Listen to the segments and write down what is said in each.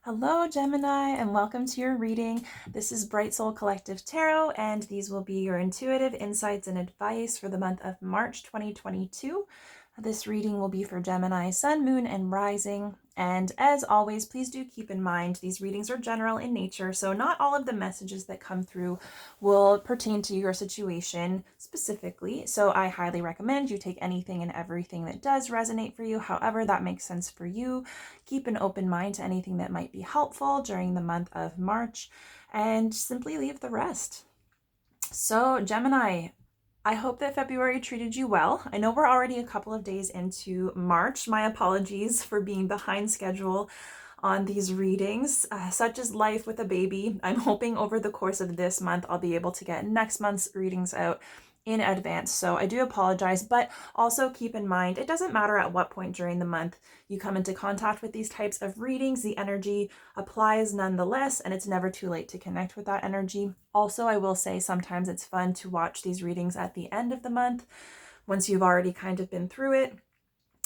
Hello, Gemini, and welcome to your reading. This is Bright Soul Collective Tarot, and these will be your intuitive insights and advice for the month of March 2022. This reading will be for Gemini, Sun, Moon, and Rising. And as always, please do keep in mind these readings are general in nature, so not all of the messages that come through will pertain to your situation specifically. So I highly recommend you take anything and everything that does resonate for you, however that makes sense for you. Keep an open mind to anything that might be helpful during the month of March, and simply leave the rest. So, Gemini, I hope that February treated you well. I know we're already a couple of days into March. My apologies for being behind schedule on these readings. Such is life with a baby. I'm hoping over the course of this month I'll be able to get next month's readings out in advance. So I do apologize, but also keep in mind, it doesn't matter at what point during the month you come into contact with these types of readings, the energy applies nonetheless, and it's never too late to connect with that energy. Also, I will say sometimes it's fun to watch these readings at the end of the month once you've already kind of been through it.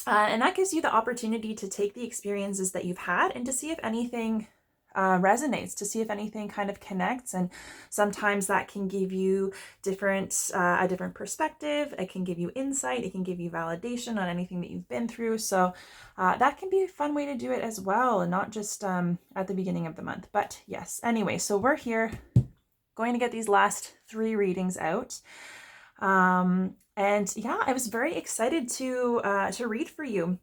And that gives you the opportunity to take the experiences that you've had and to see if anything resonates, to see if anything kind of connects. And sometimes that can give you a different perspective. It can give you insight. It can give you validation on anything that you've been through. So that can be a fun way to do it as well, and not just at the beginning of the month. But yes, anyway, so we're here going to get these last 3 readings out. And yeah, I was very excited to read for you.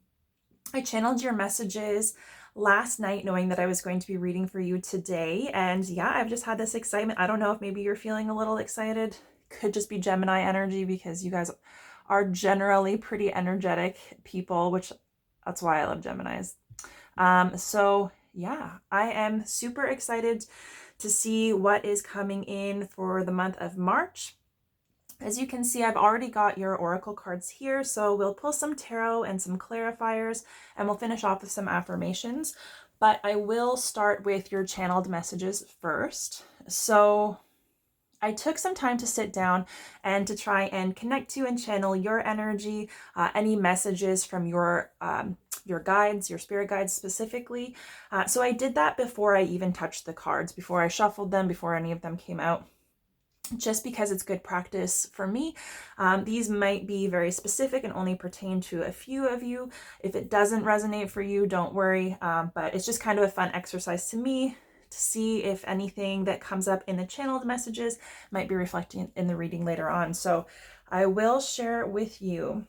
I channeled your messages last night knowing that I was going to be reading for you today. And yeah, I've just had this excitement. I don't know if maybe you're feeling a little excited. Could just be Gemini energy because you guys are generally pretty energetic people, which that's why I love Geminis. So yeah, I am super excited to see what is coming in for the month of March. As you can see, I've already got your oracle cards here, so we'll pull some tarot and some clarifiers, and we'll finish off with some affirmations. But I will start with your channeled messages first. So I took some time to sit down and to try and connect to and channel your energy, any messages from your guides, your spirit guides specifically. So I did that before I even touched the cards, before I shuffled them, before any of them came out, just because it's good practice for me. These might be very specific and only pertain to a few of you. If it doesn't resonate for you, don't worry, but it's just kind of a fun exercise to me to see if anything that comes up in the channeled messages might be reflecting in the reading later on. So I will share with you.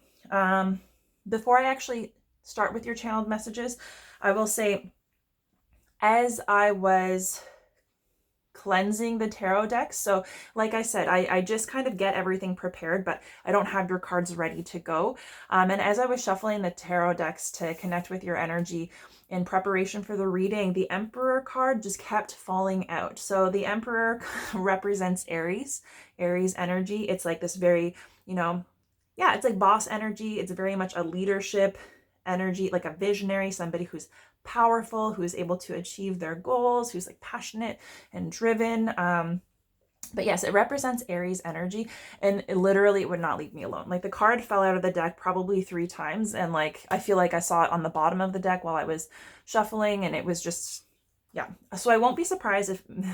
Before I actually start with your channeled messages, I will say, as I was cleansing the tarot decks. So like I said, I just kind of get everything prepared, but I don't have your cards ready to go. And as I was shuffling the tarot decks to connect with your energy in preparation for the reading, the Emperor card just kept falling out. So the Emperor represents Aries energy. It's like this very, it's like boss energy. It's very much a leadership energy, like a visionary, somebody who's powerful, who is able to achieve their goals, who's like passionate and driven. But yes, it represents Aries energy, and it literally would not leave me alone. Like the card fell out of the deck probably 3 times, and like I feel like I saw it on the bottom of the deck while I was shuffling, and it was just, yeah. So I won't be surprised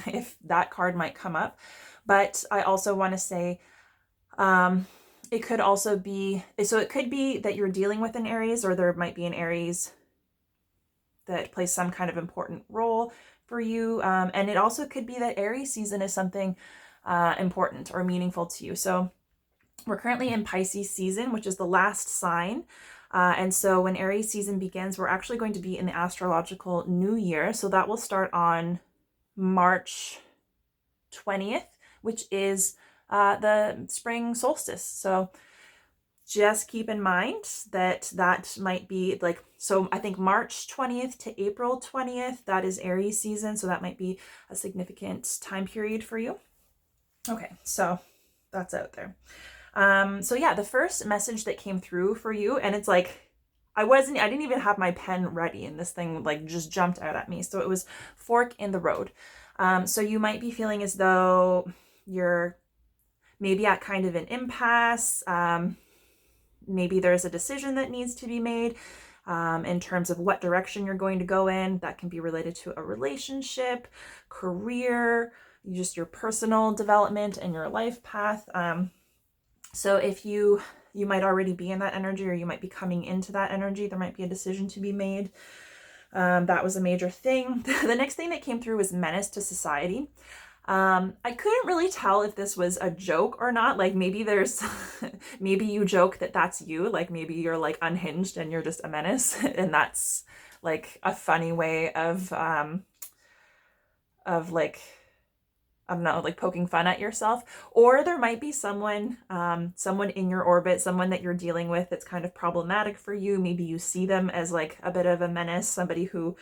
if that card might come up. But I also want to say, it could also be, so it could be that you're dealing with an Aries, or there might be an Aries that plays some kind of important role for you. And it also could be that Aries season is something important or meaningful to you. So we're currently in Pisces season, which is the last sign. And so when Aries season begins, we're actually going to be in the astrological new year. So that will start on March 20th, which is the spring solstice. So just keep in mind that might be like, so I think March 20th to April 20th, that is Aries season. So that might be a significant time period for you. Okay, so that's out there. So yeah, the first message that came through for you, and it's like, I didn't even have my pen ready, and this thing like just jumped out at me. So it was fork in the road. So you might be feeling as though you're maybe at kind of an impasse. Maybe there's a decision that needs to be made. in terms of what direction you're going to go in. That can be related to a relationship, career, just your personal development and your life path. So if you might already be in that energy, or you might be coming into that energy, there might be a decision to be made. That was a major thing. The next thing that came through was menace to society. I couldn't really tell if this was a joke or not. Like maybe maybe you joke that that's you. Like maybe you're like unhinged and you're just a menace, and that's like a funny way of like, I don't know, like poking fun at yourself. Or there might be someone in your orbit, someone that you're dealing with that's kind of problematic for you. Maybe you see them as like a bit of a menace, somebody who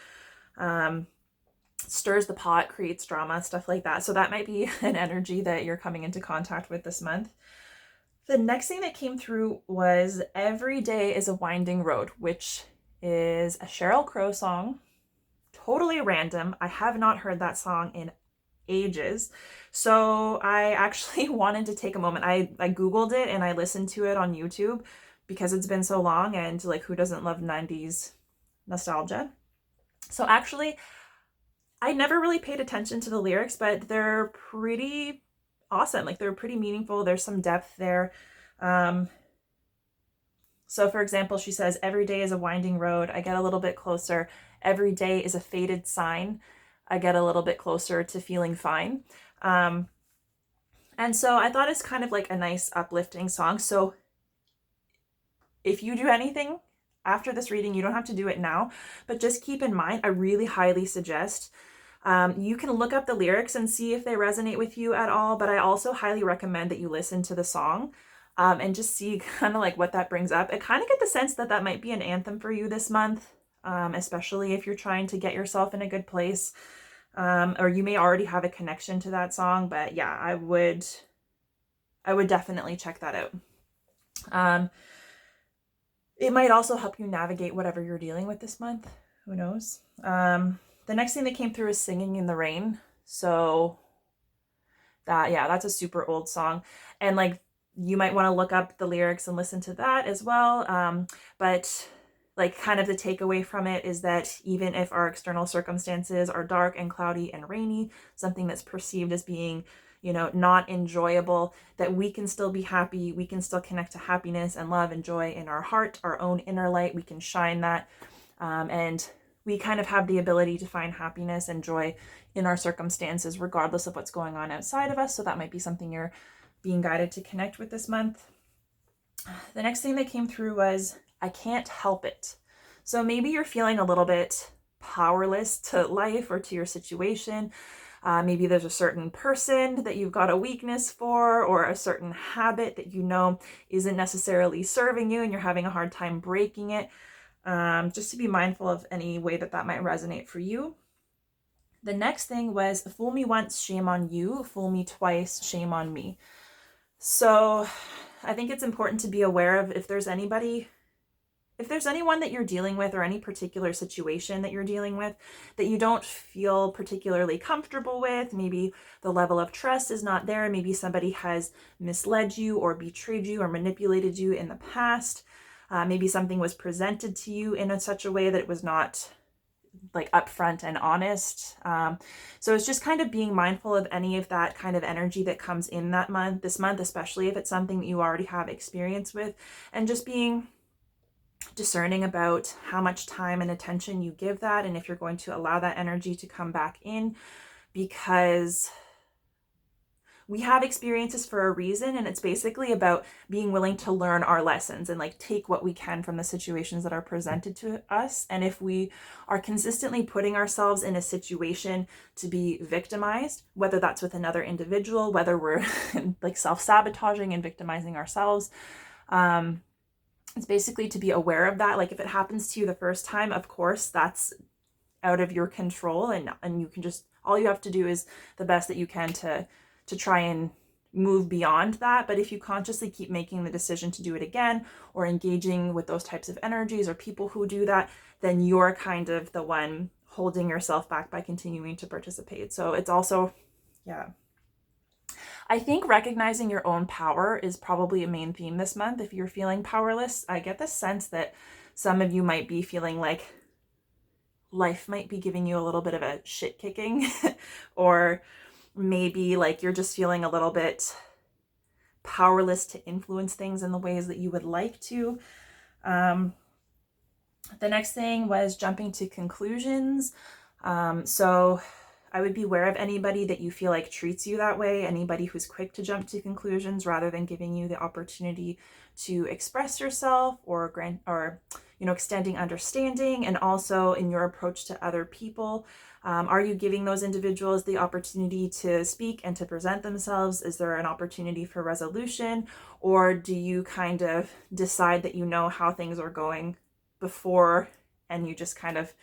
stirs the pot, creates drama, stuff like that. So that might be an energy that you're coming into contact with this month. The next thing that came through was Every Day is a Winding Road, which is a Sheryl Crow song. Totally random. I have not heard that song in ages. So I actually wanted to take a moment. I Googled it and I listened to it on YouTube because it's been so long, and like, who doesn't love 90s nostalgia? So actually, I never really paid attention to the lyrics, but they're pretty awesome. Like, they're pretty meaningful. There's some depth there. So for example, she says, every day is a winding road. I get a little bit closer. Every day is a faded sign. I get a little bit closer to feeling fine. And so I thought it's kind of like a nice uplifting song. So if you do anything after this reading, you don't have to do it now, but just keep in mind, I really highly suggest you can look up the lyrics and see if they resonate with you at all, but I also highly recommend that you listen to the song and just see kind of like what that brings up. I kind of get the sense that that might be an anthem for you this month, especially if you're trying to get yourself in a good place, or you may already have a connection to that song. But yeah, I would definitely check that out. It might also help you navigate whatever you're dealing with this month. Who knows? The next thing that came through is Singing in the Rain. So that's a super old song. And like, you might want to look up the lyrics and listen to that as well. But like, kind of the takeaway from it is that even if our external circumstances are dark and cloudy and rainy, something that's perceived as being, not enjoyable, that we can still be happy. We can still connect to happiness and love and joy in our heart, our own inner light. We can shine that. And we kind of have the ability to find happiness and joy in our circumstances, regardless of what's going on outside of us. So that might be something you're being guided to connect with this month. The next thing that came through was I Can't Help It. So maybe you're feeling a little bit powerless to life or to your situation. Maybe there's a certain person that you've got a weakness for, or a certain habit that isn't necessarily serving you and you're having a hard time breaking it. Just to be mindful of any way that might resonate for you. The next thing was fool me once, shame on you. Fool me twice, shame on me. So I think it's important to be aware of if there's anyone that you're dealing with, or any particular situation that you're dealing with that you don't feel particularly comfortable with. Maybe the level of trust is not there. Maybe somebody has misled you or betrayed you or manipulated you in the past. Maybe something was presented to you in such a way that it was not like upfront and honest. So it's just kind of being mindful of any of that kind of energy that comes in this month, especially if it's something that you already have experience with, and just being discerning about how much time and attention you give that, and if you're going to allow that energy to come back in, because we have experiences for a reason, and it's basically about being willing to learn our lessons and like take what we can from the situations that are presented to us. And if we are consistently putting ourselves in a situation to be victimized, whether that's with another individual, whether we're like self-sabotaging and victimizing ourselves, it's basically to be aware of that. Like, if it happens to you the first time, of course, that's out of your control, and you can just, all you have to do is the best that you can to try and move beyond that. But if you consciously keep making the decision to do it again, or engaging with those types of energies or people who do that, then you're kind of the one holding yourself back by continuing to participate. So it's also, I think recognizing your own power is probably a main theme this month. If you're feeling powerless, I get the sense that Some of you might be feeling like life might be giving you a little bit of a shit kicking, or maybe like you're just feeling a little bit powerless to influence things in the ways that you would like to. The next thing was jumping to conclusions. So I would be aware of anybody that you feel like treats you that way, anybody who's quick to jump to conclusions rather than giving you the opportunity to express yourself or extending understanding, and also in your approach to other people. Are you giving those individuals the opportunity to speak and to present themselves? Is there an opportunity for resolution? Or do you kind of decide that you know how things are going before and you just kind of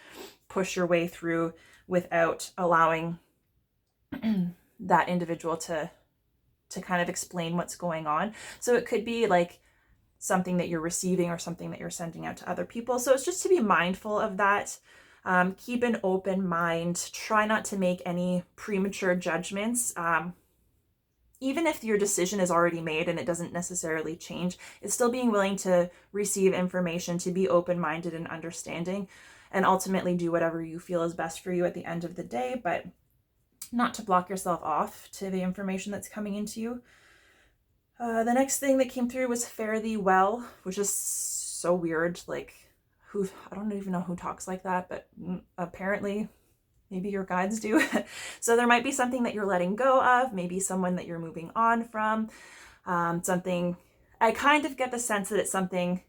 push your way through without allowing that individual to kind of explain what's going on? So it could be like something that you're receiving or something that you're sending out to other people. So it's just to be mindful of that. Keep an open mind. Try not to make any premature judgments. Even if your decision is already made and it doesn't necessarily change, it's still being willing to receive information, to be open-minded and understanding, and ultimately do whatever you feel is best for you at the end of the day, but not to block yourself off to the information that's coming into you. The next thing that came through was fare thee well, which is so weird. Like, I don't even know who talks like that, but apparently maybe your guides do. So there might be something that you're letting go of, maybe someone that you're moving on from, something. I kind of get the sense that it's something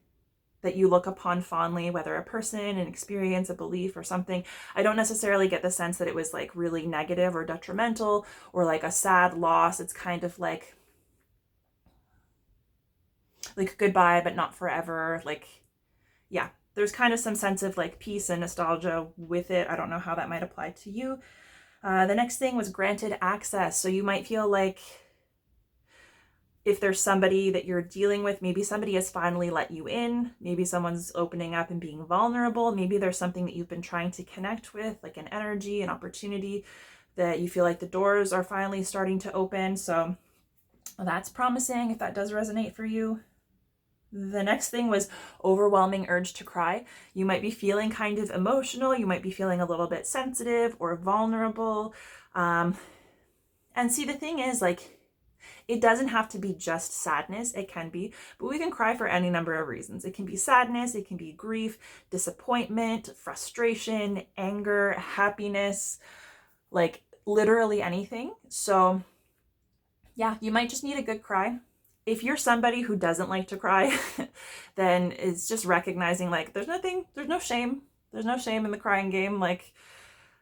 that you look upon fondly, whether a person, an experience, a belief, or something. I don't necessarily get the sense that it was like really negative or detrimental or like a sad loss. It's kind of like goodbye, but not forever. Like, yeah, there's kind of some sense of like peace and nostalgia with it. I don't know how that might apply to you. The next thing was granted access. So you might feel like if there's somebody that you're dealing with, maybe somebody has finally let you in, maybe someone's opening up and being vulnerable, maybe there's something that you've been trying to connect with, like an energy, an opportunity that you feel like the doors are finally starting to open. So that's promising if that does resonate for you. The next thing was overwhelming urge to cry. You might be feeling kind of emotional. You might be feeling a little bit sensitive or vulnerable. And see, the thing is, like, it doesn't have to be just sadness. It can be, but we can cry for any number of reasons. It can be sadness. It can be grief, disappointment, frustration, anger, happiness, like literally anything. So yeah, you might just need a good cry. If you're somebody who doesn't like to cry, then it's just recognizing like there's no shame. There's no shame in the crying game. Like,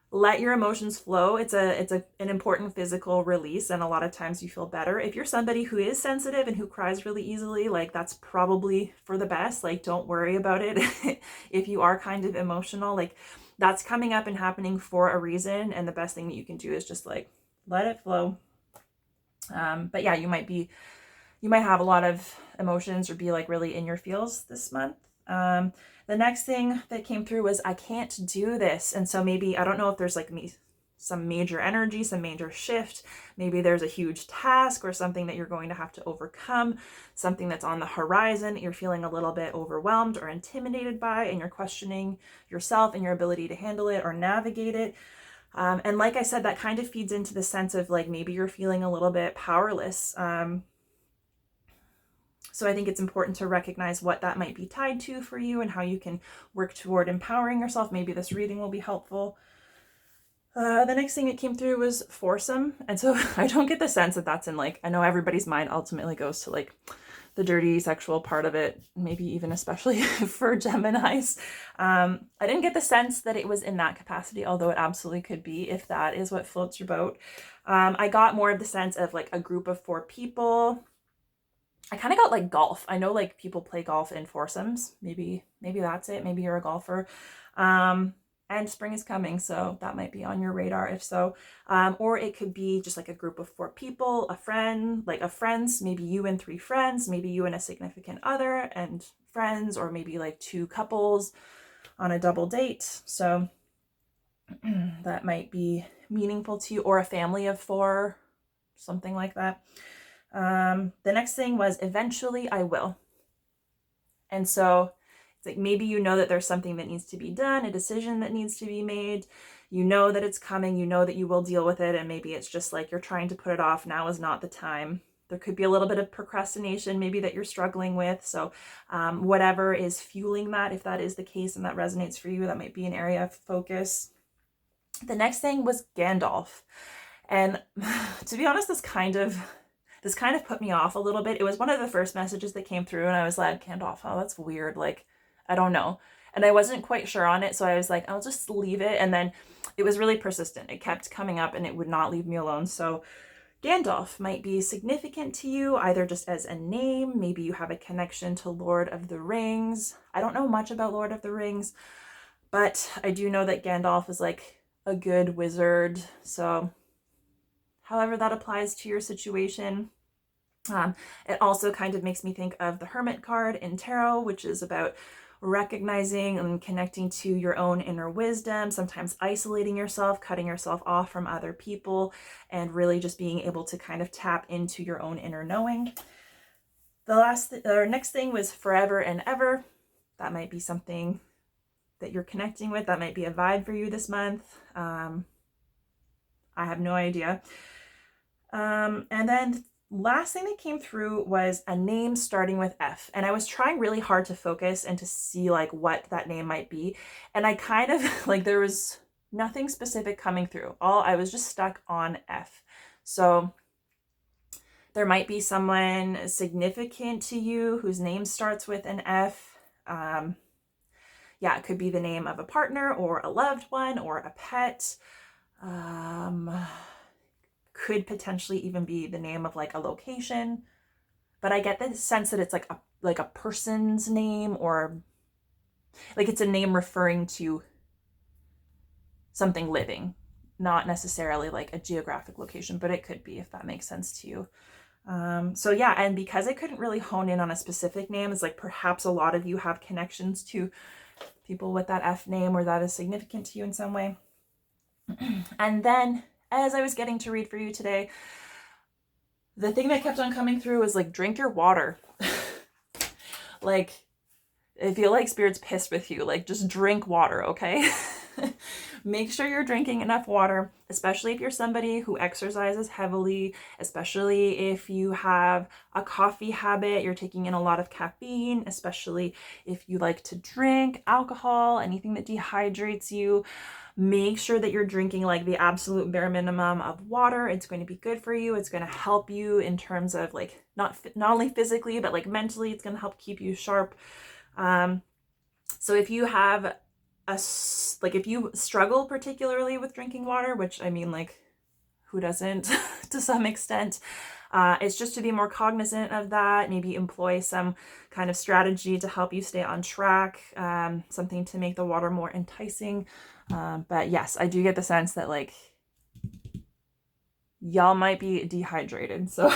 let your emotions flow. It's an important physical release, and a lot of times you feel better. If you're somebody who is sensitive and who cries really easily, like that's probably for the best. Like, don't worry about it. If you are kind of emotional, like that's coming up and happening for a reason, and the best thing that you can do is just like let it flow. But yeah, you might have a lot of emotions or be like really in your feels this month. The next thing that came through was I can't do this. And so maybe, I don't know if there's like some major energy, some major shift. Maybe there's a huge task or something that you're going to have to overcome, something that's on the horizon that you're feeling a little bit overwhelmed or intimidated by, and you're questioning yourself and your ability to handle it or navigate it. And like I said, that kind of feeds into the sense of like maybe you're feeling a little bit powerless. So I think it's important to recognize what that might be tied to for you and how you can work toward empowering yourself. Maybe this reading will be helpful. The next thing that came through was foursome. And so I don't get the sense that that's in like, I know everybody's mind ultimately goes to like the dirty sexual part of it, maybe even especially for Geminis. I didn't get the sense that it was in that capacity, although it absolutely could be if that is what floats your boat. I got more of the sense of like a group of 4 people. I kind of got like golf. I know like people play golf in foursomes. Maybe that's it. Maybe you're a golfer. And spring is coming, so that might be on your radar if so. Or it could be just like a group of 4 people, a friend, like a friends, maybe you and 3 friends, maybe you and a significant other and friends, or maybe like 2 couples on a double date. So that might be meaningful to you, or a family of 4, something like that. The next thing was eventually I will. And so it's like maybe you know that there's something that needs to be done, a decision that needs to be made. You know that it's coming, you know that you will deal with it, and maybe it's just like you're trying to put it off. Now is not the time. There could be a little bit of procrastination maybe that you're struggling with. So whatever is fueling that, if that is the case and that resonates for you, that might be an area of focus. The next thing was Gandalf. And to be honest, this kind of put me off a little bit. It was one of the first messages that came through, and I was like, Gandalf, oh, that's weird. Like, I don't know. And I wasn't quite sure on it. So I was like, I'll just leave it. And then it was really persistent. It kept coming up and it would not leave me alone. So Gandalf might be significant to you, either just as a name. Maybe you have a connection to Lord of the Rings. I don't know much about Lord of the Rings, but I do know that Gandalf is like a good wizard. So however that applies to your situation. It also kind of makes me think of the Hermit card in tarot, which is about recognizing and connecting to your own inner wisdom, sometimes isolating yourself, cutting yourself off from other people, and really just being able to kind of tap into your own inner knowing. The next thing was forever and ever. That might be something that you're connecting with. That might be a vibe for you this month. I have no idea. And then last thing that came through was a name starting with F. And I was trying really hard to focus and to see like what that name might be. And I kind of like, there was nothing specific coming through. I was just stuck on F. So there might be someone significant to you whose name starts with an F. It could be the name of a partner or a loved one or a pet. Could potentially even be the name of like a location, but I get the sense that it's like a person's name, or like it's a name referring to something living, not necessarily like a geographic location, but it could be, if that makes sense to you. And because I couldn't really hone in on a specific name, it's like perhaps a lot of you have connections to people with that F name or that is significant to you in some way. And then as I was getting to read for you today, the thing that kept on coming through was like, drink your water. Like, I feel like Spirit's pissed with you. Like, just drink water, okay? Make sure you're drinking enough water, especially if you're somebody who exercises heavily, especially if you have a coffee habit, you're taking in a lot of caffeine, especially if you like to drink alcohol, anything that dehydrates you. Make sure that you're drinking like the absolute bare minimum of water. It's going to be good for you. It's going to help you in terms of like, not only physically, but like mentally, it's going to help keep you sharp. So if you have if you struggle particularly with drinking water, which I mean, like, who doesn't to some extent, it's just to be more cognizant of that, maybe employ some kind of strategy to help you stay on track, something to make the water more enticing. But yes, I do get the sense that like y'all might be dehydrated. So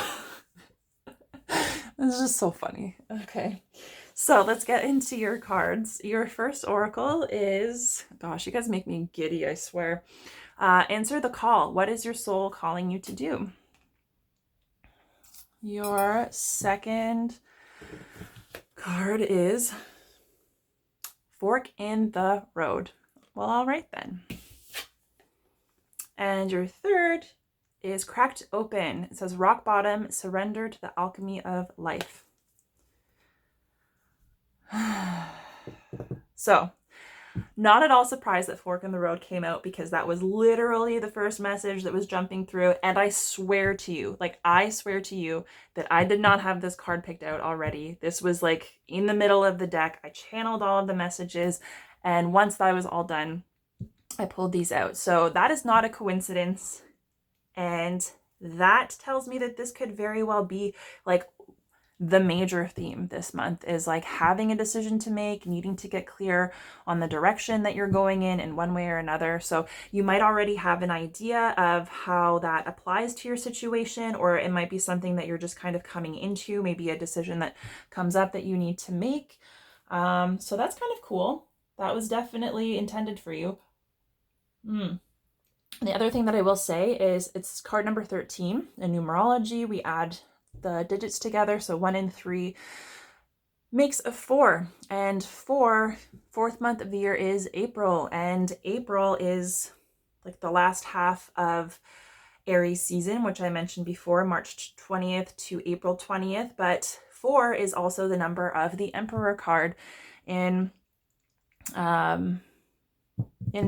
it's just so funny. Okay. So let's get into your cards. Your first oracle is, gosh, you guys make me giddy, I swear. Answer the call. What is your soul calling you to do? Your second card is fork in the road. Well, all right then. And your third is cracked open. It says rock bottom, surrender to the alchemy of life. So, not at all surprised that fork in the road came out, because that was literally the first message that was jumping through. And I swear to you that I did not have this card picked out already. This was like in the middle of the deck. I channeled all of the messages, and once that was all done, I pulled these out. So that is not a coincidence. And that tells me that this could very well be like the major theme this month, is like having a decision to make, needing to get clear on the direction that you're going in one way or another. So you might already have an idea of how that applies to your situation, or it might be something that you're just kind of coming into, maybe a decision that comes up that you need to make. So that's kind of cool. That was definitely intended for you. The other thing that I will say is it's card number 13. In numerology, we add the digits together. So 1 and 3 makes a 4. And fourth month of the year is April. And April is like the last half of Aries season, which I mentioned before, March 20th to April 20th. But 4 is also the number of the Emperor card in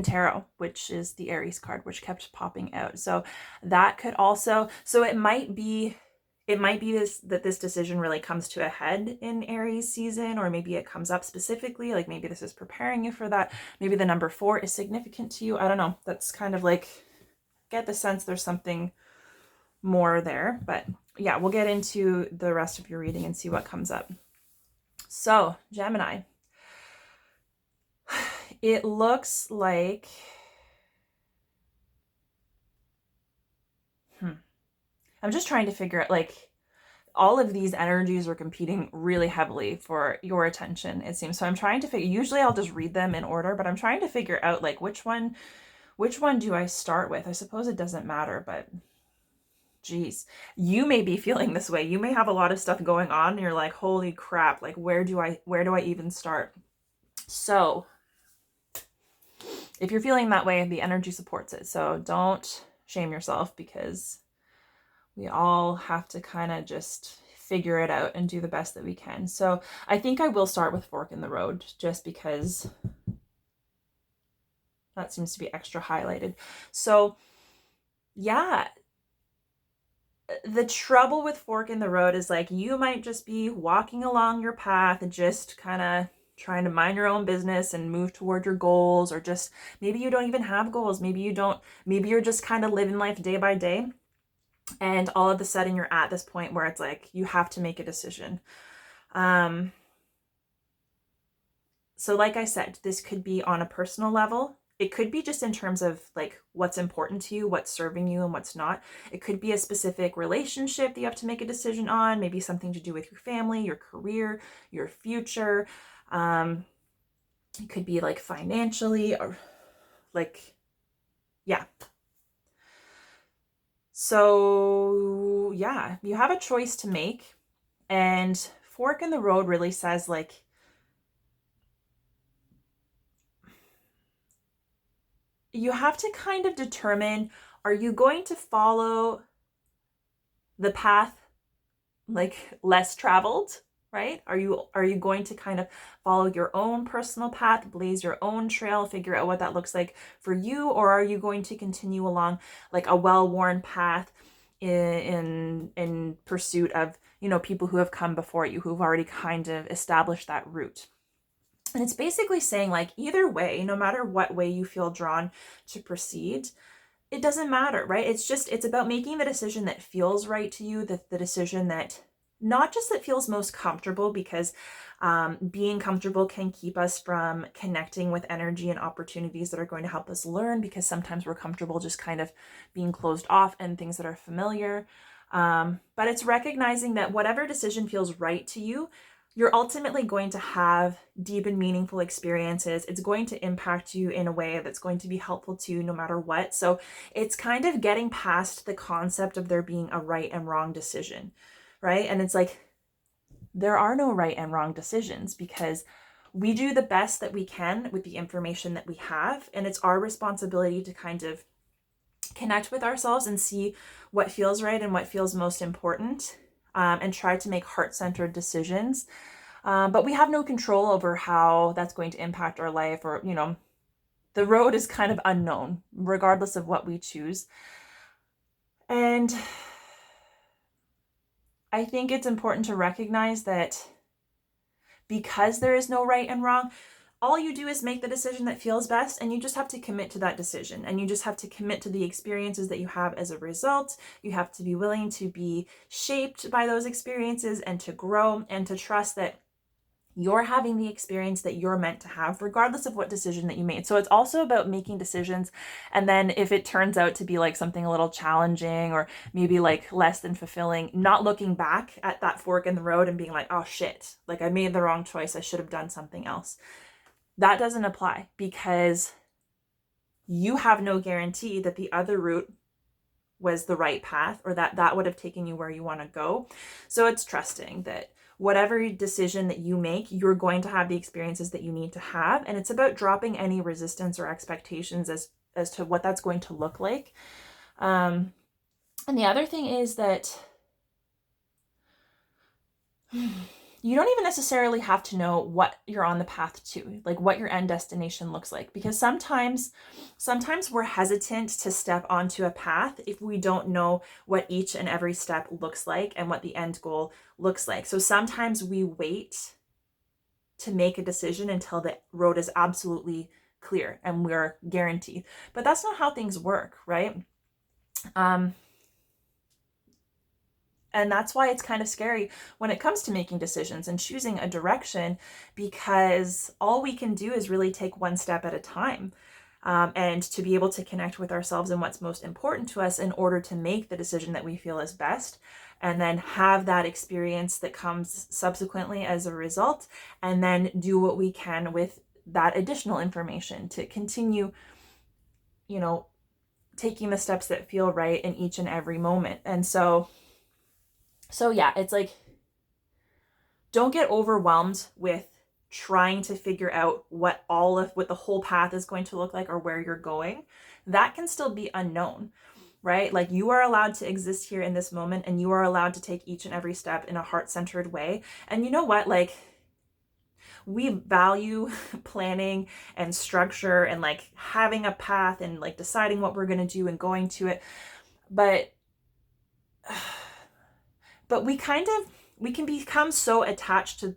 tarot, which is the Aries card, which kept popping out. So that could also, so it might be this decision really comes to a head in Aries season, or maybe it comes up specifically, like maybe this is preparing you for that. Maybe the number 4 is significant to you. I don't know. That's kind of like, get the sense there's something more there. But yeah, we'll get into the rest of your reading and see what comes up. So Gemini, it looks like I'm just trying to figure out, like, all of these energies are competing really heavily for your attention, it seems. So I'm trying to figure, usually I'll just read them in order, but I'm trying to figure out, like, which one do I start with? I suppose it doesn't matter, but geez, you may be feeling this way. You may have a lot of stuff going on and you're like, holy crap, like, where do I even start? So if you're feeling that way, the energy supports it. So don't shame yourself, because we all have to kind of just figure it out and do the best that we can. So I think I will start with fork in the road, just because that seems to be extra highlighted. So yeah, the trouble with fork in the road is, like, you might just be walking along your path and just kind of trying to mind your own business and move toward your goals, or just maybe you don't even have goals. Maybe you're just kind of living life day by day. And all of a sudden you're at this point where it's like, you have to make a decision. So like I said, this could be on a personal level. It could be just in terms of, like, what's important to you, what's serving you and what's not. It could be a specific relationship that you have to make a decision on, maybe something to do with your family, your career, your future. It could be like financially, or like, yeah. So yeah, you have a choice to make, and fork in the road really says, like, you have to kind of determine, are you going to follow the path, like, less traveled, right? Are you going to kind of follow your own personal path, blaze your own trail, figure out what that looks like for you? Or are you going to continue along, like, a well-worn path in pursuit of, you know, people who have come before you, who've already kind of established that route? And it's basically saying, like, either way, no matter what way you feel drawn to proceed, it doesn't matter, right? It's about making the decision that feels right to you, the decision that, not just that feels most comfortable, because being comfortable can keep us from connecting with energy and opportunities that are going to help us learn, because sometimes we're comfortable just kind of being closed off and things that are familiar. But it's recognizing that whatever decision feels right to you, you're ultimately going to have deep and meaningful experiences. It's going to impact you in a way that's going to be helpful to you no matter what. So it's kind of getting past the concept of there being a right and wrong decision, right? And it's like, there are no right and wrong decisions, because we do the best that we can with the information that we have. And it's our responsibility to kind of connect with ourselves and see what feels right and what feels most important. And try to make heart-centered decisions. But we have no control over how that's going to impact our life, or, you know, the road is kind of unknown, regardless of what we choose. And I think it's important to recognize that because there is no right and wrong, all you do is make the decision that feels best, and you just have to commit to that decision, and you just have to commit to the experiences that you have as a result. You have to be willing to be shaped by those experiences and to grow, and to trust that you're having the experience that you're meant to have, regardless of what decision that you made. So it's also about making decisions, and then if it turns out to be like something a little challenging, or maybe like less than fulfilling, not looking back at that fork in the road and being like, oh shit, like I made the wrong choice, I should have done something else. That doesn't apply, because you have no guarantee that the other route was the right path, or that would have taken you where you want to go. So it's trusting that whatever decision that you make, you're going to have the experiences that you need to have. And it's about dropping any resistance or expectations as to what that's going to look like. And the other thing is that you don't even necessarily have to know what you're on the path to, like what your end destination looks like, because sometimes we're hesitant to step onto a path if we don't know what each and every step looks like and what the end goal looks like. So sometimes we wait to make a decision until the road is absolutely clear and we're guaranteed. But that's not how things work, right? And that's why it's kind of scary when it comes to making decisions and choosing a direction, because all we can do is really take one step at a time. And to be able to connect with ourselves and what's most important to us in order to make the decision that we feel is best, and then have that experience that comes subsequently as a result, and then do what we can with that additional information to continue, taking the steps that feel right in each and every moment. And so yeah, it's like, don't get overwhelmed with trying to figure out what the whole path is going to look like or where you're going. That can still be unknown, right? Like, you are allowed to exist here in this moment, and you are allowed to take each and every step in a heart-centered way. And you know what? Like, we value planning and structure and like having a path and like deciding what we're going to do and going to it. But we can become so attached to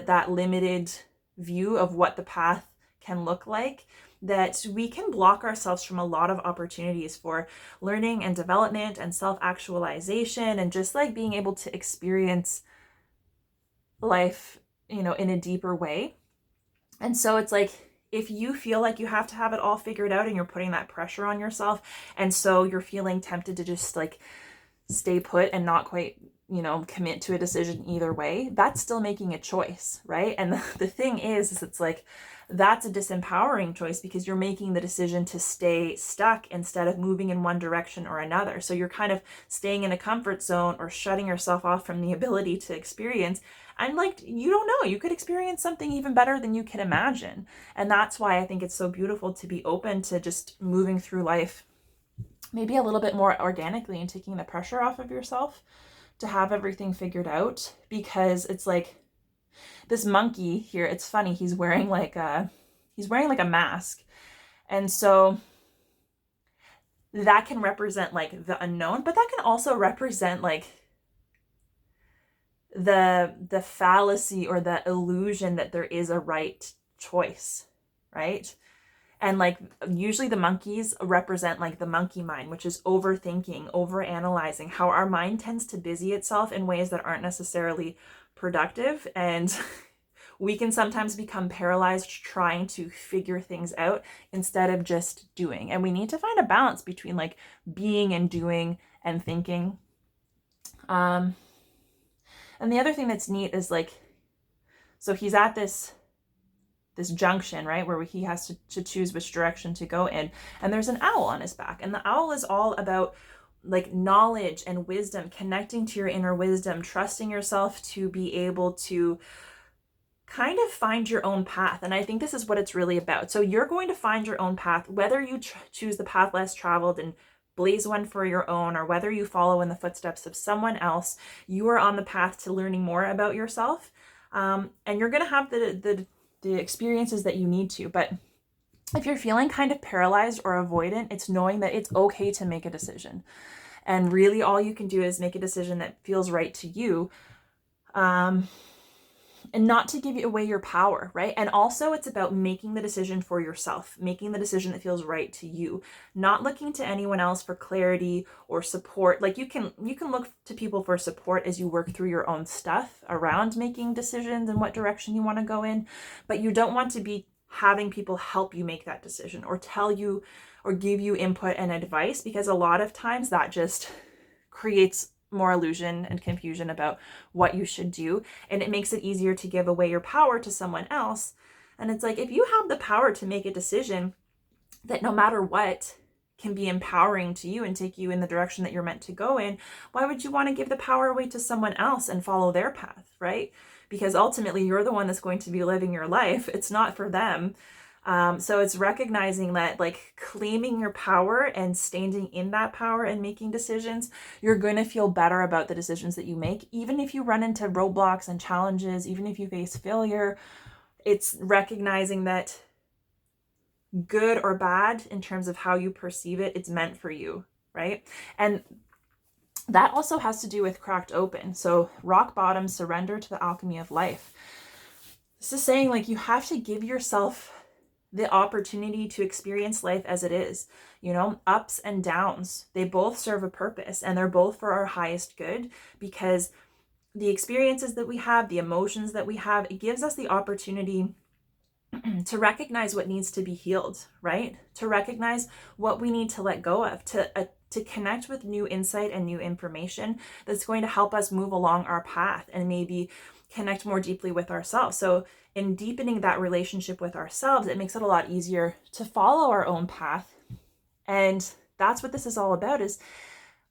that limited view of what the path can look like that we can block ourselves from a lot of opportunities for learning and development and self-actualization and just like being able to experience life, in a deeper way. And so it's like, if you feel like you have to have it all figured out and you're putting that pressure on yourself, and so you're feeling tempted to just like stay put and not quite, commit to a decision either way, that's still making a choice, right? And the thing is it's like, that's a disempowering choice because you're making the decision to stay stuck instead of moving in one direction or another. So you're kind of staying in a comfort zone or shutting yourself off from the ability to experience. And like, you don't know, you could experience something even better than you can imagine. And that's why I think it's so beautiful to be open to just moving through life maybe a little bit more organically and taking the pressure off of yourself to have everything figured out. Because it's like, this monkey here, it's funny, he's wearing like a mask. And so that can represent like the unknown, but that can also represent like the fallacy or the illusion that there is a right choice, right? And like, usually the monkeys represent like the monkey mind, which is overthinking, overanalyzing, how our mind tends to busy itself in ways that aren't necessarily productive. And we can sometimes become paralyzed trying to figure things out instead of just doing. And we need to find a balance between like being and doing and thinking. And the other thing that's neat is like, so he's at this junction, right, where he has to choose which direction to go in, and there's an owl on his back, and the owl is all about like knowledge and wisdom, connecting to your inner wisdom, trusting yourself to be able to kind of find your own path. And I think this is what it's really about. So you're going to find your own path, whether you choose the path less traveled and blaze one for your own, or whether you follow in the footsteps of someone else. You are on the path to learning more about yourself, and you're going to have the experiences that you need to. But if you're feeling kind of paralyzed or avoidant, it's knowing that it's okay to make a decision. And really all you can do is make a decision that feels right to you, and not to give away your power, right? And also it's about making the decision for yourself, making the decision that feels right to you, not looking to anyone else for clarity or support. Like, you can look to people for support as you work through your own stuff around making decisions and what direction you want to go in, but you don't want to be having people help you make that decision or tell you or give you input and advice, because a lot of times that just creates more illusion and confusion about what you should do, and it makes it easier to give away your power to someone else. And it's like, if you have the power to make a decision that no matter what can be empowering to you and take you in the direction that you're meant to go in, why would you want to give the power away to someone else and follow their path, right? Because ultimately you're the one that's going to be living your life. It's not for them. So it's recognizing that, like, claiming your power and standing in that power and making decisions, you're going to feel better about the decisions that you make, even if you run into roadblocks and challenges, even if you face failure. It's recognizing that good or bad in terms of how you perceive it, it's meant for you, right? And that also has to do with cracked open. So rock bottom, surrender to the alchemy of life. This is saying, like, you have to give yourself the opportunity to experience life as it is. You know, ups and downs, they both serve a purpose, and they're both for our highest good, because the experiences that we have, the emotions that we have, it gives us the opportunity to recognize what needs to be healed, right? To recognize what we need to let go of, to connect with new insight and new information that's going to help us move along our path and maybe connect more deeply with ourselves. So in deepening that relationship with ourselves, it makes it a lot easier to follow our own path. And that's what this is all about, is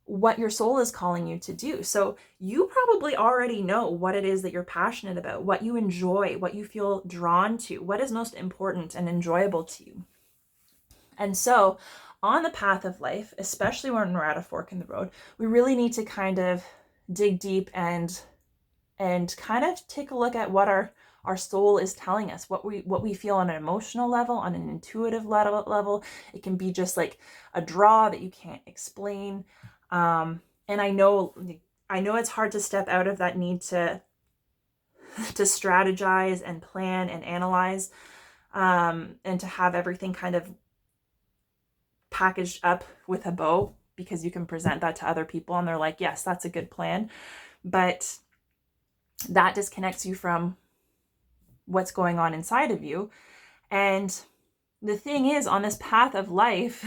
what your soul is calling you to do. So you probably already know what it is that you're passionate about, what you enjoy, what you feel drawn to, what is most important and enjoyable to you. And so on the path of life, especially when we're at a fork in the road, we really need to kind of dig deep and kind of take a look at what our soul is telling us, what we feel on an emotional level, on an intuitive level. It can be just like a draw that you can't explain. And I know it's hard to step out of that need to strategize and plan and analyze, and to have everything kind of packaged up with a bow, because you can present that to other people and they're like, yes, that's a good plan. But that disconnects you from what's going on inside of you. And the thing is, on this path of life,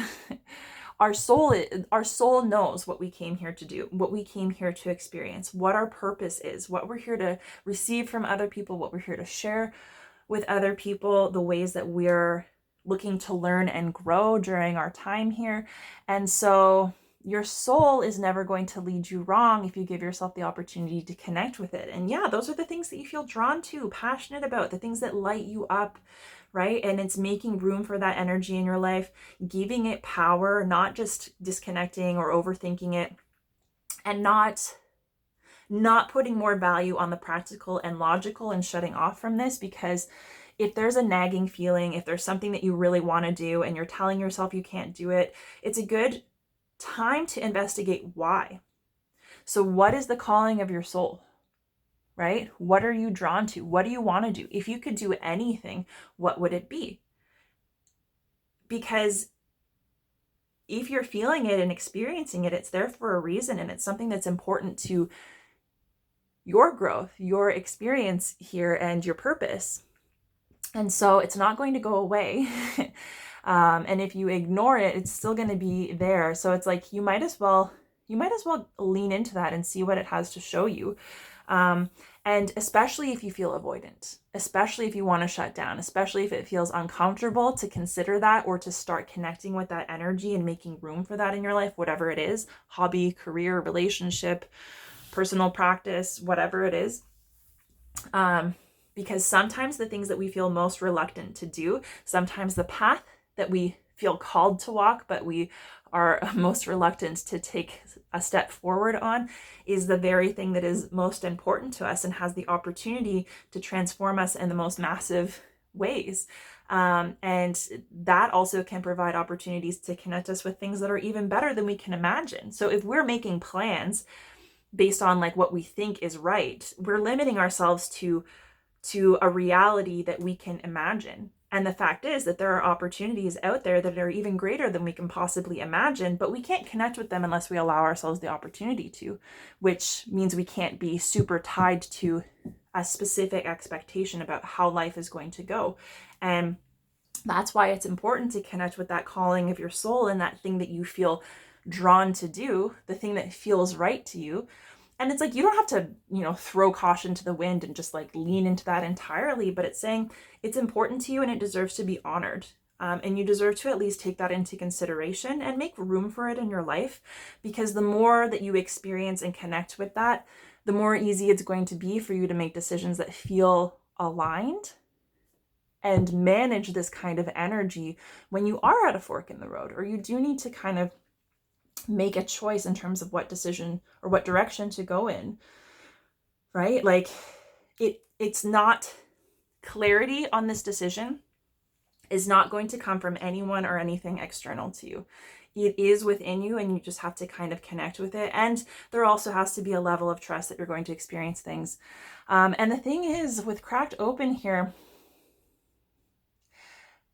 our soul knows what we came here to do, what we came here to experience, what our purpose is, what we're here to receive from other people, what we're here to share with other people, the ways that we're looking to learn and grow during our time here. And so your soul is never going to lead you wrong if you give yourself the opportunity to connect with it. And yeah, those are the things that you feel drawn to, passionate about, the things that light you up, right? And it's making room for that energy in your life, giving it power, not just disconnecting or overthinking it, and not putting more value on the practical and logical and shutting off from this. Because if there's a nagging feeling, if there's something that you really want to do and you're telling yourself you can't do it, it's a good time to investigate why. So what is the calling of your soul, right? What are you drawn to? What do you want to do? If you could do anything, what would it be? Because if you're feeling it and experiencing it, it's there for a reason, and it's something that's important to your growth, your experience here, and your purpose. And so it's not going to go away. And if you ignore it, it's still going to be there. So it's like, you might as well lean into that and see what it has to show you. And especially if you feel avoidant, especially if you want to shut down, especially if it feels uncomfortable to consider that, or to start connecting with that energy and making room for that in your life, whatever it is, hobby, career, relationship, personal practice, whatever it is. Because sometimes the things that we feel most reluctant to do, sometimes the path that we feel called to walk, but we are most reluctant to take a step forward on, is the very thing that is most important to us and has the opportunity to transform us in the most massive ways. And that also can provide opportunities to connect us with things that are even better than we can imagine. So if we're making plans based on like what we think is right, we're limiting ourselves to a reality that we can imagine. And the fact is that there are opportunities out there that are even greater than we can possibly imagine, but we can't connect with them unless we allow ourselves the opportunity to, which means we can't be super tied to a specific expectation about how life is going to go. And that's why it's important to connect with that calling of your soul and that thing that you feel drawn to do, the thing that feels right to you. And it's like, you don't have to, throw caution to the wind and just like lean into that entirely, but it's saying it's important to you and it deserves to be honored. And you deserve to at least take that into consideration and make room for it in your life, because the more that you experience and connect with that, the more easy it's going to be for you to make decisions that feel aligned and manage this kind of energy when you are at a fork in the road, or you do need to kind of make a choice in terms of what decision or what direction to go in, right? Like it's not, clarity on this decision is not going to come from anyone or anything external to you. It is within you, and you just have to kind of connect with it. And there also has to be a level of trust that you're going to experience things. And the thing is, with cracked open here,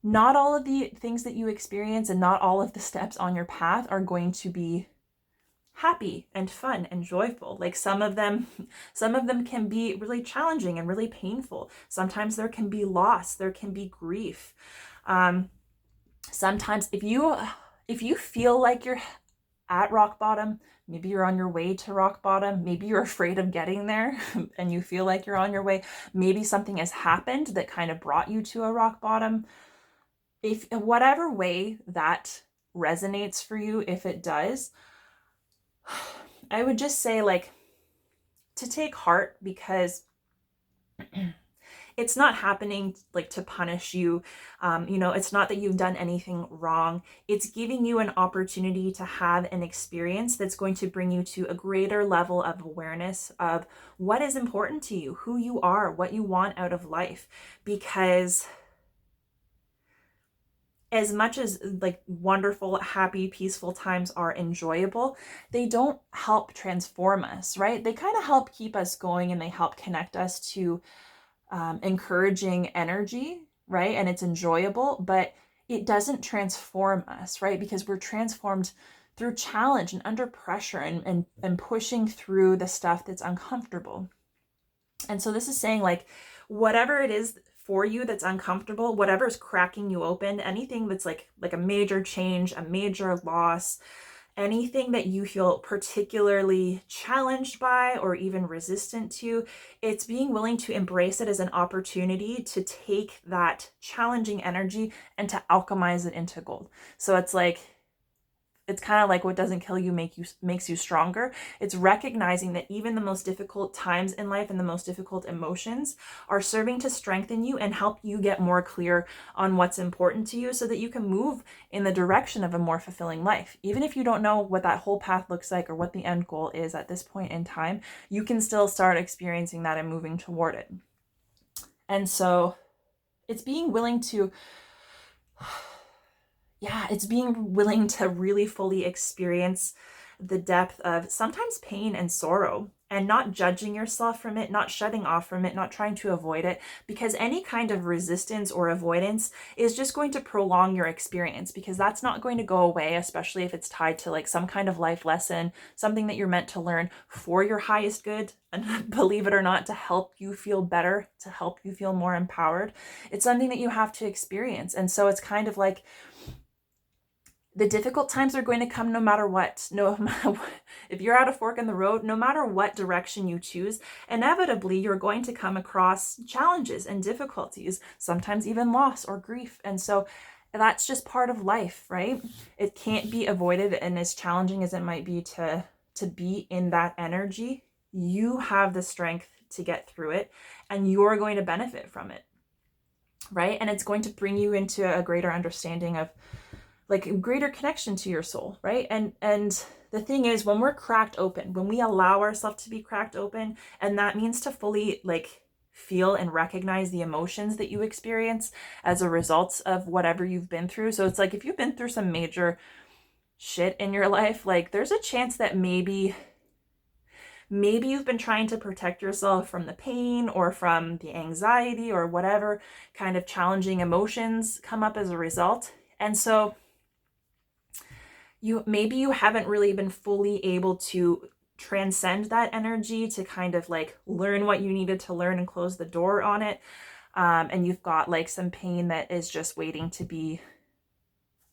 not all of the things that you experience and not all of the steps on your path are going to be happy and fun and joyful. Like some of them can be really challenging and really painful. Sometimes there can be loss, there can be grief. Sometimes if you feel like you're at rock bottom, maybe you're on your way to rock bottom, maybe you're afraid of getting there and you feel like you're on your way, maybe something has happened that kind of brought you to a rock bottom. If whatever way that resonates for you, if it does, I would just say, like, to take heart, because it's not happening like to punish you. It's not that you've done anything wrong. It's giving you an opportunity to have an experience that's going to bring you to a greater level of awareness of what is important to you, who you are, what you want out of life. Because as much as like wonderful, happy, peaceful times are enjoyable, they don't help transform us, right? They kind of help keep us going, and they help connect us to encouraging energy, right? And it's enjoyable, but it doesn't transform us, right? Because we're transformed through challenge and under pressure and pushing through the stuff that's uncomfortable. And so this is saying, like, whatever it is for you that's uncomfortable, whatever's cracking you open, anything that's like a major change, a major loss, anything that you feel particularly challenged by or even resistant to, it's being willing to embrace it as an opportunity to take that challenging energy and to alchemize it into gold. So it's like, it's kind of like what doesn't kill you makes you stronger. It's recognizing that even the most difficult times in life and the most difficult emotions are serving to strengthen you and help you get more clear on what's important to you, so that you can move in the direction of a more fulfilling life. Even if you don't know what that whole path looks like or what the end goal is at this point in time, you can still start experiencing that and moving toward it. And so it's being willing to really fully experience the depth of sometimes pain and sorrow, and not judging yourself from it, not shutting off from it, not trying to avoid it, because any kind of resistance or avoidance is just going to prolong your experience, because that's not going to go away, especially if it's tied to like some kind of life lesson, something that you're meant to learn for your highest good, and believe it or not, to help you feel better, to help you feel more empowered. It's something that you have to experience. And so it's kind of like, the difficult times are going to come no matter what. No matter what. If you're at a fork in the road, no matter what direction you choose, inevitably you're going to come across challenges and difficulties, sometimes even loss or grief. And so that's just part of life, right? It can't be avoided. And as challenging as it might be to be in that energy, you have the strength to get through it, and you're going to benefit from it, right? And it's going to bring you into a greater understanding of like a greater connection to your soul, right? And the thing is, when we're cracked open, when we allow ourselves to be cracked open, and that means to fully like feel and recognize the emotions that you experience as a result of whatever you've been through. So it's like, if you've been through some major shit in your life, like there's a chance that maybe you've been trying to protect yourself from the pain or from the anxiety or whatever kind of challenging emotions come up as a result. And so you haven't really been fully able to transcend that energy to kind of like learn what you needed to learn and close the door on it. And you've got like some pain that is just waiting to be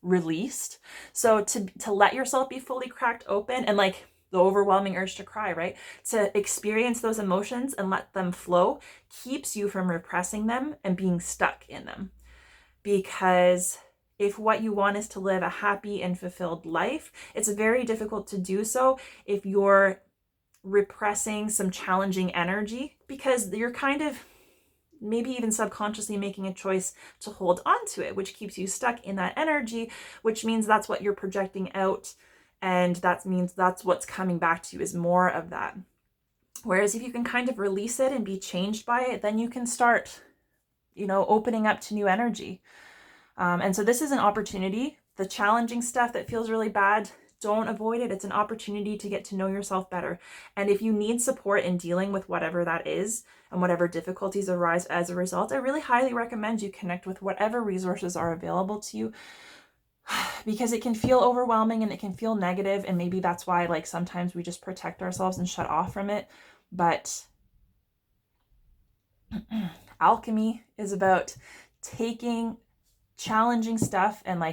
released. So to let yourself be fully cracked open, and like the overwhelming urge to cry, right? To experience those emotions and let them flow keeps you from repressing them and being stuck in them. Because if what you want is to live a happy and fulfilled life, it's very difficult to do so if you're repressing some challenging energy, because you're kind of maybe even subconsciously making a choice to hold on to it, which keeps you stuck in that energy, which means that's what you're projecting out. And that means that's what's coming back to you is more of that. Whereas if you can kind of release it and be changed by it, then you can start, opening up to new energy. And so this is an opportunity. The challenging stuff that feels really bad, don't avoid it. It's an opportunity to get to know yourself better. And if you need support in dealing with whatever that is and whatever difficulties arise as a result, I really highly recommend you connect with whatever resources are available to you, because it can feel overwhelming and it can feel negative. And maybe that's why like sometimes we just protect ourselves and shut off from it. But alchemy is about taking challenging stuff and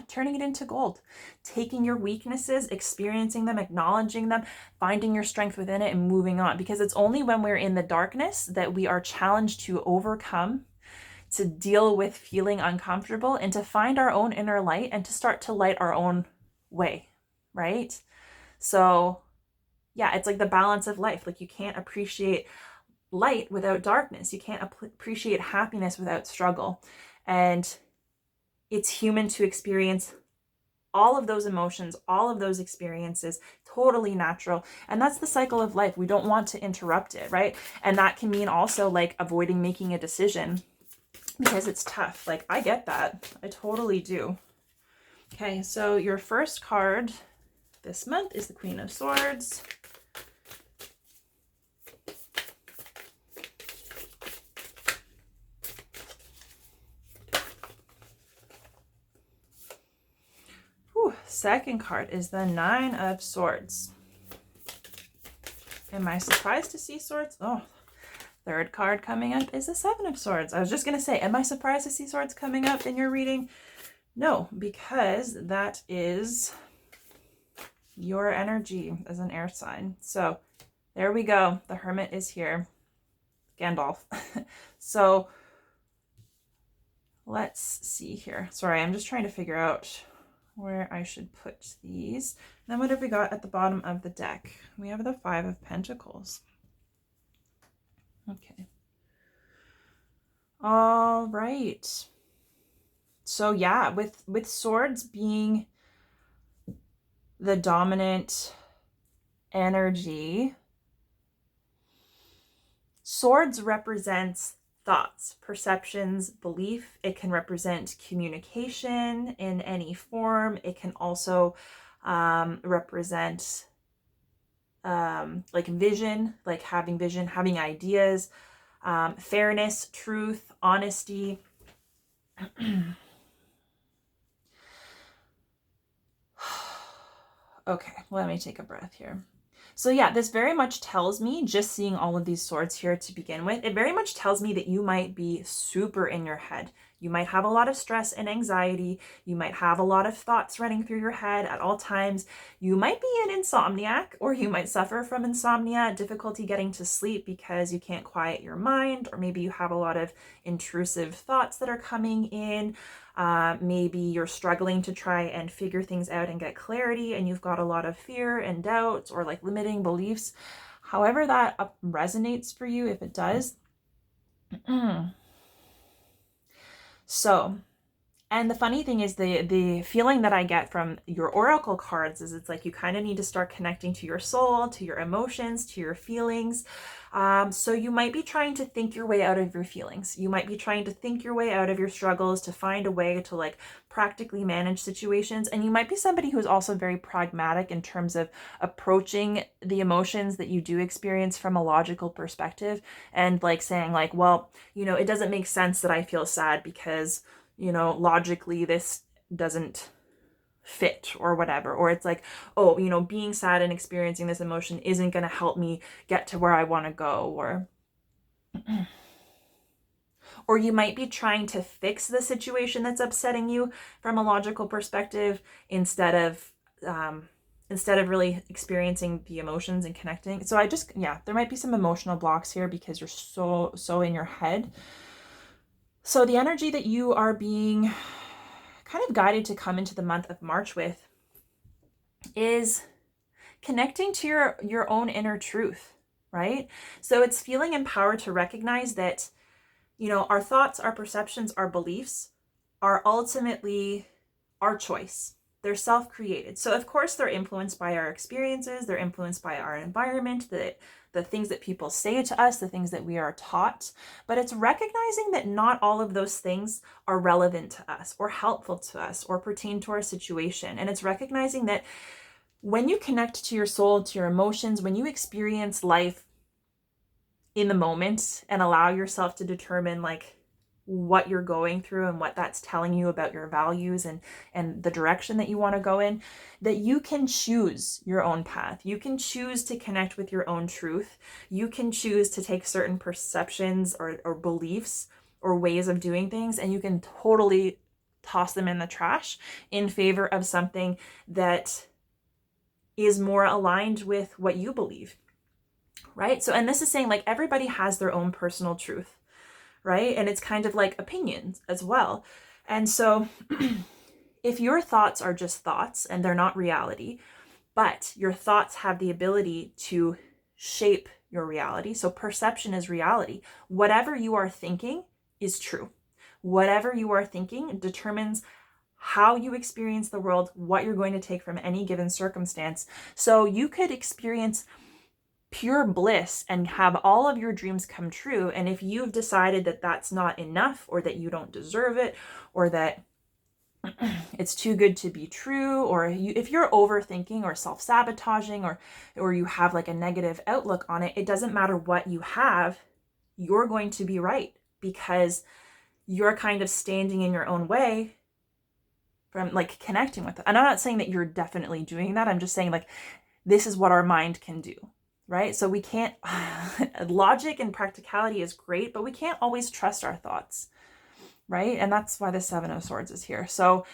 turning it into gold, taking your weaknesses, experiencing them, acknowledging them, finding your strength within it and moving on. Because it's only when we're in the darkness that we are challenged to overcome, to deal with feeling uncomfortable, and to find our own inner light and to start to light our own way, right? So yeah, it's like the balance of life. Like you can't appreciate light without darkness. You can't appreciate happiness without struggle. And it's human to experience all of those emotions, all of those experiences, totally natural. And that's the cycle of life. We don't want to interrupt it, right? And that can mean also like avoiding making a decision because it's tough. Like I get that. I totally do. Okay, so your first card this month is the Queen of Swords. Second card is the Nine of Swords. Am I surprised to see swords? Oh, third card coming up is the Seven of Swords. I was just going to say, am I surprised to see swords coming up in your reading? No, because that is your energy as an air sign. So there we go. The Hermit is here. Gandalf. So let's see here. Sorry, I'm just trying to figure out where I should put these. And then what have we got at the bottom of the deck? We have the Five of Pentacles. Okay. All right. So yeah, with swords being the dominant energy, swords represents thoughts, perceptions, belief. It can represent communication in any form. It can also represent like vision, like having vision, having ideas, fairness, truth, honesty. Okay, let me take a breath here. So yeah, this very much tells me, just seeing all of these swords here to begin with, it very much tells me that you might be super in your head. You might have a lot of stress and anxiety. You might have a lot of thoughts running through your head at all times. You might be an insomniac, or you might suffer from insomnia, difficulty getting to sleep because you can't quiet your mind, or maybe you have a lot of intrusive thoughts that are coming in. Maybe you're struggling to try and figure things out and get clarity, and you've got a lot of fear and doubts or like limiting beliefs. However that resonates for you, if it does. So, and the funny thing is the feeling that I get from your oracle cards is it's like you kind of need to start connecting to your soul, to your emotions, to your feelings. So you might be trying to think your way out of your feelings. You might be trying to think your way out of your struggles to find a way to like practically manage situations. And you might be somebody who's also very pragmatic in terms of approaching the emotions that you do experience from a logical perspective, and like saying like, well, it doesn't make sense that I feel sad because logically this doesn't fit or whatever. Or it's like, oh, being sad and experiencing this emotion isn't going to help me get to where I want to go. Or you might be trying to fix the situation that's upsetting you from a logical perspective instead of really experiencing the emotions and connecting. So there might be some emotional blocks here because you're so in your head. So the energy that you are being kind of guided to come into the month of March with is connecting to your own inner truth, right? So it's feeling empowered to recognize that, you know, our thoughts, our perceptions, our beliefs are ultimately our choice. They're self-created. So of course they're influenced by our experiences, they're influenced by our environment, the things that people say to us, the things that we are taught. But it's recognizing that not all of those things are relevant to us or helpful to us or pertain to our situation. And it's recognizing that when you connect to your soul, to your emotions, when you experience life in the moment and allow yourself to determine like what you're going through and what that's telling you about your values and the direction that you want to go in, that you can choose your own path. You can choose to connect with your own truth. You can choose to take certain perceptions or beliefs or ways of doing things, and you can totally toss them in the trash in favor of something that is more aligned with what you believe, right? So, and this is saying like everybody has their own personal truth, right? And it's kind of like opinions as well. And so if your thoughts are just thoughts and they're not reality, but your thoughts have the ability to shape your reality. So perception is reality. Whatever you are thinking is true. Whatever you are thinking determines how you experience the world, what you're going to take from any given circumstance. So you could experience pure bliss and have all of your dreams come true. And if you've decided that that's not enough, or that you don't deserve it, or that it's too good to be true, or if you're overthinking or self-sabotaging, or you have like a negative outlook on it, it doesn't matter what you have, you're going to be right, because you're kind of standing in your own way from like connecting with it. And I'm not saying that you're definitely doing that. I'm just saying like, this is what our mind can do, right? So we can't, logic and practicality is great, but we can't always trust our thoughts, right? And that's why the Seven of Swords is here. So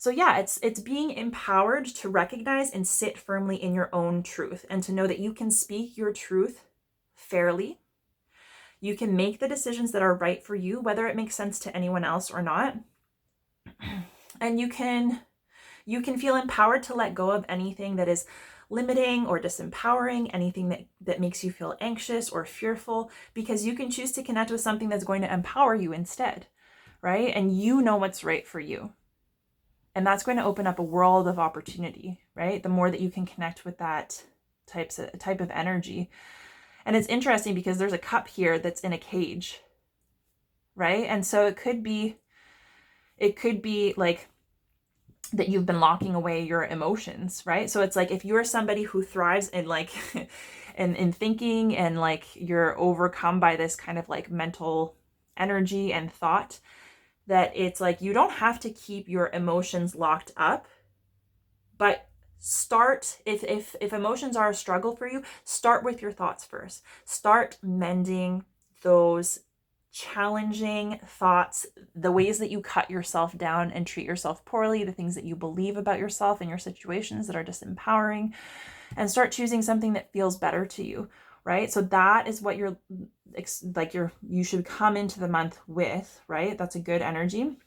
yeah, it's being empowered to recognize and sit firmly in your own truth, and to know that you can speak your truth fairly. You can make the decisions that are right for you, whether it makes sense to anyone else or not. And you can feel empowered to let go of anything that is limiting or disempowering, anything that makes you feel anxious or fearful, because you can choose to connect with something that's going to empower you instead, right? And you know what's right for you. And that's going to open up a world of opportunity, right? The more that you can connect with that type of energy. And it's interesting because there's a cup here that's in a cage, right? And so it could be like that you've been locking away your emotions, right? So it's like, if you're somebody who thrives in like in thinking, and like you're overcome by this kind of like mental energy and thought, that it's like you don't have to keep your emotions locked up, but start, if emotions are a struggle for you, start with your thoughts first. Start mending those challenging thoughts, the ways that you cut yourself down and treat yourself poorly, the things that you believe about yourself and your situations that are disempowering, and start choosing something that feels better to you, right? So that is what you should come into the month with, right? That's a good energy.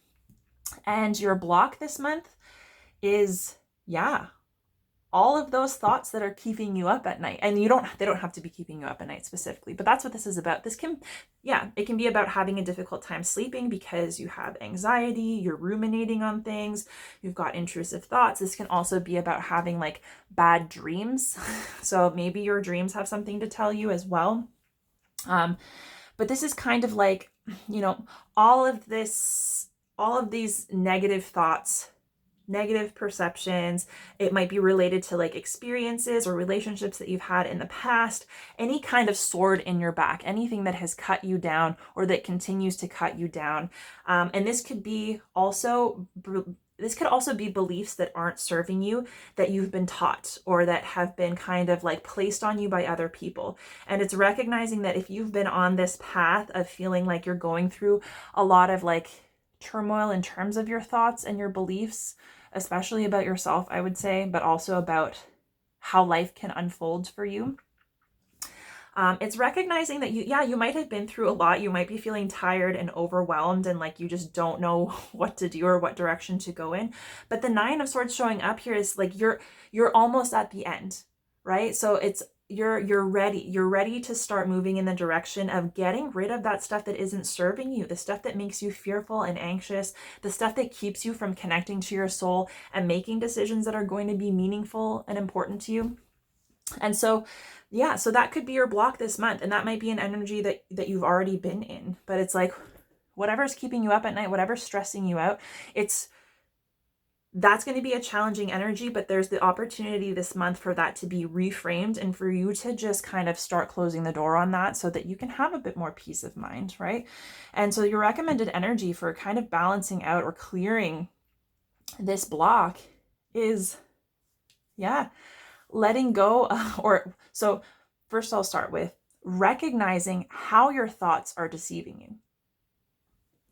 And your block this month is, all of those thoughts that are keeping you up at night. And they don't have to be keeping you up at night specifically, but that's what this is about. It can be about having a difficult time sleeping because you have anxiety, you're ruminating on things, you've got intrusive thoughts. This can also be about having like bad dreams. So maybe your dreams have something to tell you as well. But this is kind of like, all of these negative thoughts, negative perceptions. It might be related to like experiences or relationships that you've had in the past, any kind of sword in your back, anything that has cut you down or that continues to cut you down. And this could also be beliefs that aren't serving you, that you've been taught or that have been kind of like placed on you by other people. And it's recognizing that if you've been on this path of feeling like you're going through a lot of like turmoil in terms of your thoughts and your beliefs, especially about yourself, I would say, but also about how life can unfold for you. It's recognizing that you might have been through a lot. You might be feeling tired and overwhelmed and like you just don't know what to do or what direction to go in. But the Nine of Swords showing up here is like you're almost at the end, right? So it's you're ready to start moving in the direction of getting rid of that stuff that isn't serving you, the stuff that makes you fearful and anxious, the stuff that keeps you from connecting to your soul and making decisions that are going to be meaningful and important to you. And so, yeah, so that could be your block this month. And that might be an energy that you've already been in. But it's like, whatever's keeping you up at night, whatever's stressing you out, that's going to be a challenging energy. But there's the opportunity this month for that to be reframed and for you to just kind of start closing the door on that so that you can have a bit more peace of mind, right? And so your recommended energy for kind of balancing out or clearing this block is, letting go. So first I'll start with recognizing how your thoughts are deceiving you.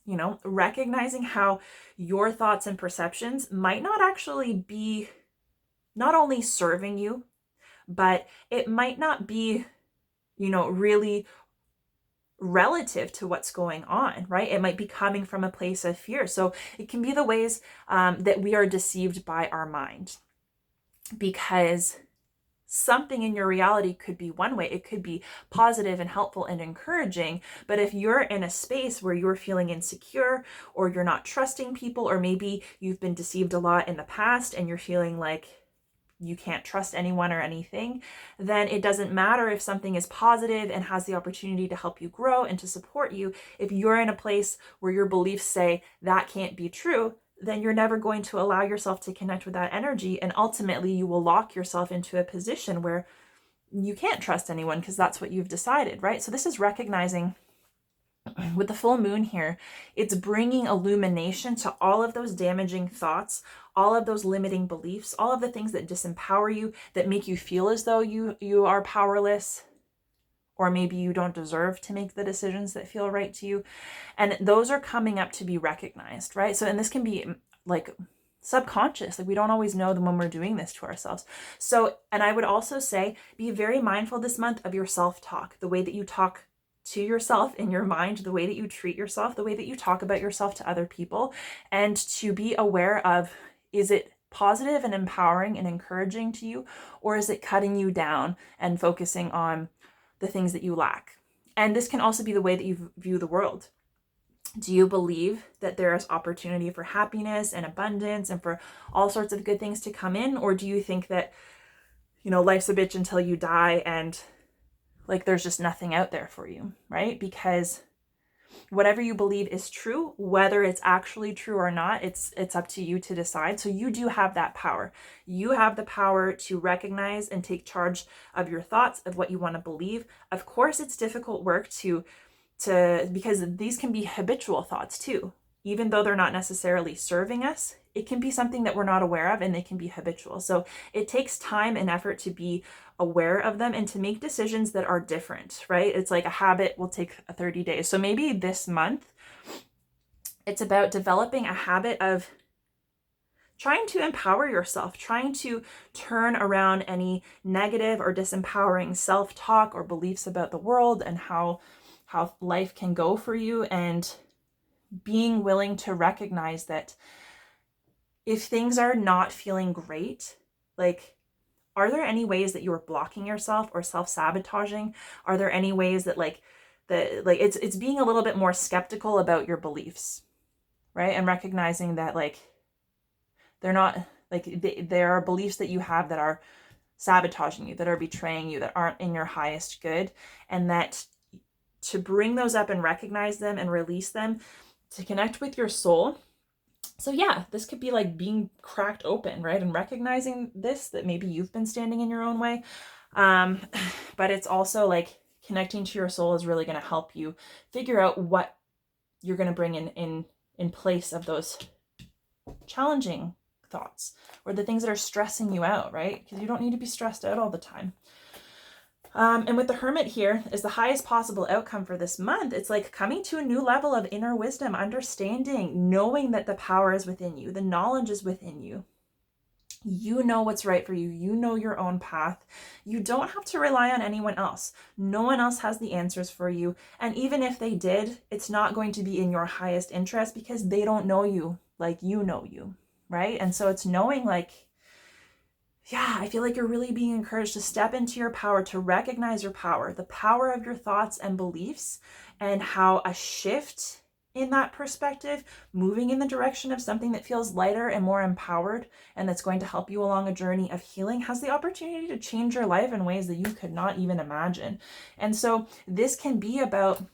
You know, recognizing how your thoughts and perceptions might not actually be not only serving you, but it might not be, really relative to what's going on, right? It might be coming from a place of fear. So it can be the ways that we are deceived by our mind, because something in your reality could be one way. It could be positive and helpful and encouraging. But if you're in a space where you're feeling insecure or you're not trusting people, or maybe you've been deceived a lot in the past and you're feeling like you can't trust anyone or anything, then it doesn't matter if something is positive and has the opportunity to help you grow and to support you. If you're in a place where your beliefs say that can't be true, then you're never going to allow yourself to connect with that energy. And ultimately you will lock yourself into a position where you can't trust anyone because that's what you've decided, right? So this is recognizing with the full moon here, it's bringing illumination to all of those damaging thoughts, all of those limiting beliefs, all of the things that disempower you, that make you feel as though you are powerless, or maybe you don't deserve to make the decisions that feel right to you. And those are coming up to be recognized, right? So, and this can be like subconscious. Like we don't always know them when we're doing this to ourselves. So, and I would also say, be very mindful this month of your self-talk, the way that you talk to yourself in your mind, the way that you treat yourself, the way that you talk about yourself to other people, and to be aware of, is it positive and empowering and encouraging to you, or is it cutting you down and focusing on the things that you lack? And this can also be the way that you view the world. Do you believe that there is opportunity for happiness and abundance and for all sorts of good things to come in? Or do you think that, life's a bitch until you die and like there's just nothing out there for you, right? Because whatever you believe is true, whether it's actually true or not, it's up to you to decide. So you do have that power. You have the power to recognize and take charge of your thoughts, of what you want to believe. Of course, it's difficult work because these can be habitual thoughts too. Even though they're not necessarily serving us, it can be something that we're not aware of, and they can be habitual. So it takes time and effort to be aware of them and to make decisions that are different, right? It's like a habit will take 30 days. So maybe this month, it's about developing a habit of trying to empower yourself, trying to turn around any negative or disempowering self-talk or beliefs about the world and how life can go for you, and being willing to recognize that if things are not feeling great, like, are there any ways that you are blocking yourself or self-sabotaging? Are there any ways that it's being a little bit more skeptical about your beliefs, right? And recognizing that they're not there are beliefs that you have that are sabotaging you, that are betraying you, that aren't in your highest good, and that to bring those up and recognize them and release them, to connect with your soul. So yeah, this could be like being cracked open, right? And recognizing that maybe you've been standing in your own way. But it's also like connecting to your soul is really going to help you figure out what you're going to bring in place of those challenging thoughts or the things that are stressing you out, right? Because you don't need to be stressed out all the time. And with the Hermit here is the highest possible outcome for this month. It's like coming to a new level of inner wisdom, understanding, knowing that the power is within you, the knowledge is within you You know what's right for you. You know your own path. You don't have to rely on anyone else. No one else has the answers for you. And even if they did, it's not going to be in your highest interest because they don't know you like you know you, right? And so it's knowing like, yeah, I feel like you're really being encouraged to step into your power, to recognize your power, the power of your thoughts and beliefs, and how a shift in that perspective, moving in the direction of something that feels lighter and more empowered, and that's going to help you along a journey of healing, has the opportunity to change your life in ways that you could not even imagine. And so this can be about,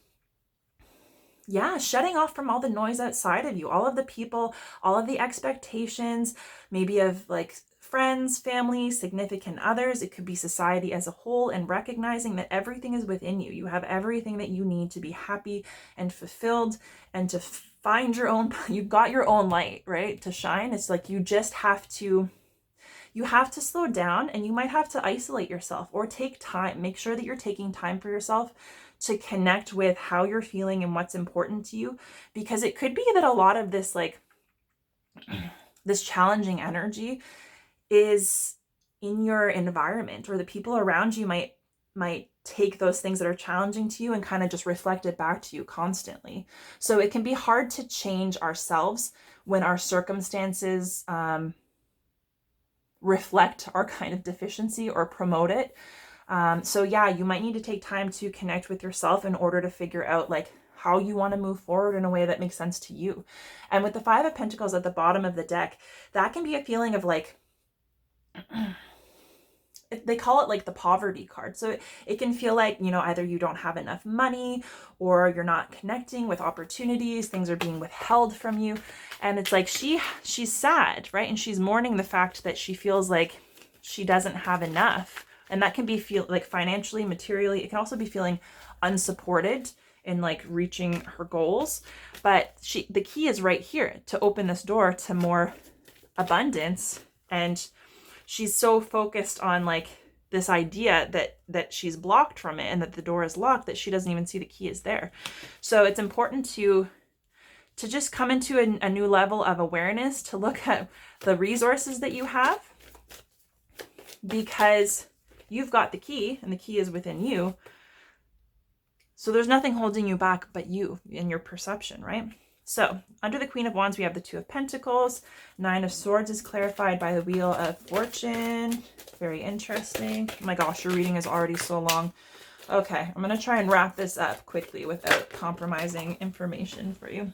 yeah, shutting off from all the noise outside of you, all of the people, all of the expectations, maybe of like friends, family, significant others. It could be society as a whole, and recognizing that everything is within you. You have everything that you need to be happy and fulfilled and to find your own, you've got your own light, right? To shine. It's like you just have to slow down, and you might have to isolate yourself or take time. Make sure that you're taking time for yourself to connect with how you're feeling and what's important to you, because it could be that a lot of this like this challenging energy is in your environment, or the people around you might take those things that are challenging to you and kind of just reflect it back to you constantly. So it can be hard to change ourselves when our circumstances reflect our kind of deficiency or promote it. So yeah, you might need to take time to connect with yourself in order to figure out like how you want to move forward in a way that makes sense to you. And with the Five of Pentacles at the bottom of the deck, that can be a feeling of like, they call it like the poverty card. So it can feel like, you know, either you don't have enough money, or you're not connecting with opportunities, things are being withheld from you. And it's like she's sad, right? And she's mourning the fact that she feels like she doesn't have enough. And that can be feel like financially, materially. It can also be feeling unsupported in like reaching her goals. But the key is right here to open this door to more abundance. And she's so focused on like this idea that she's blocked from it and that the door is locked that she doesn't even see the key is there. So it's important to just come into a new level of awareness, to look at the resources that you have, because you've got the key and the key is within you. So there's nothing holding you back but you and your perception, right? So under the Queen of Wands, we have the Two of Pentacles. Nine of Swords is clarified by the Wheel of Fortune. Very interesting. Oh my gosh, your reading is already so long. Okay, I'm going to try and wrap this up quickly without compromising information for you.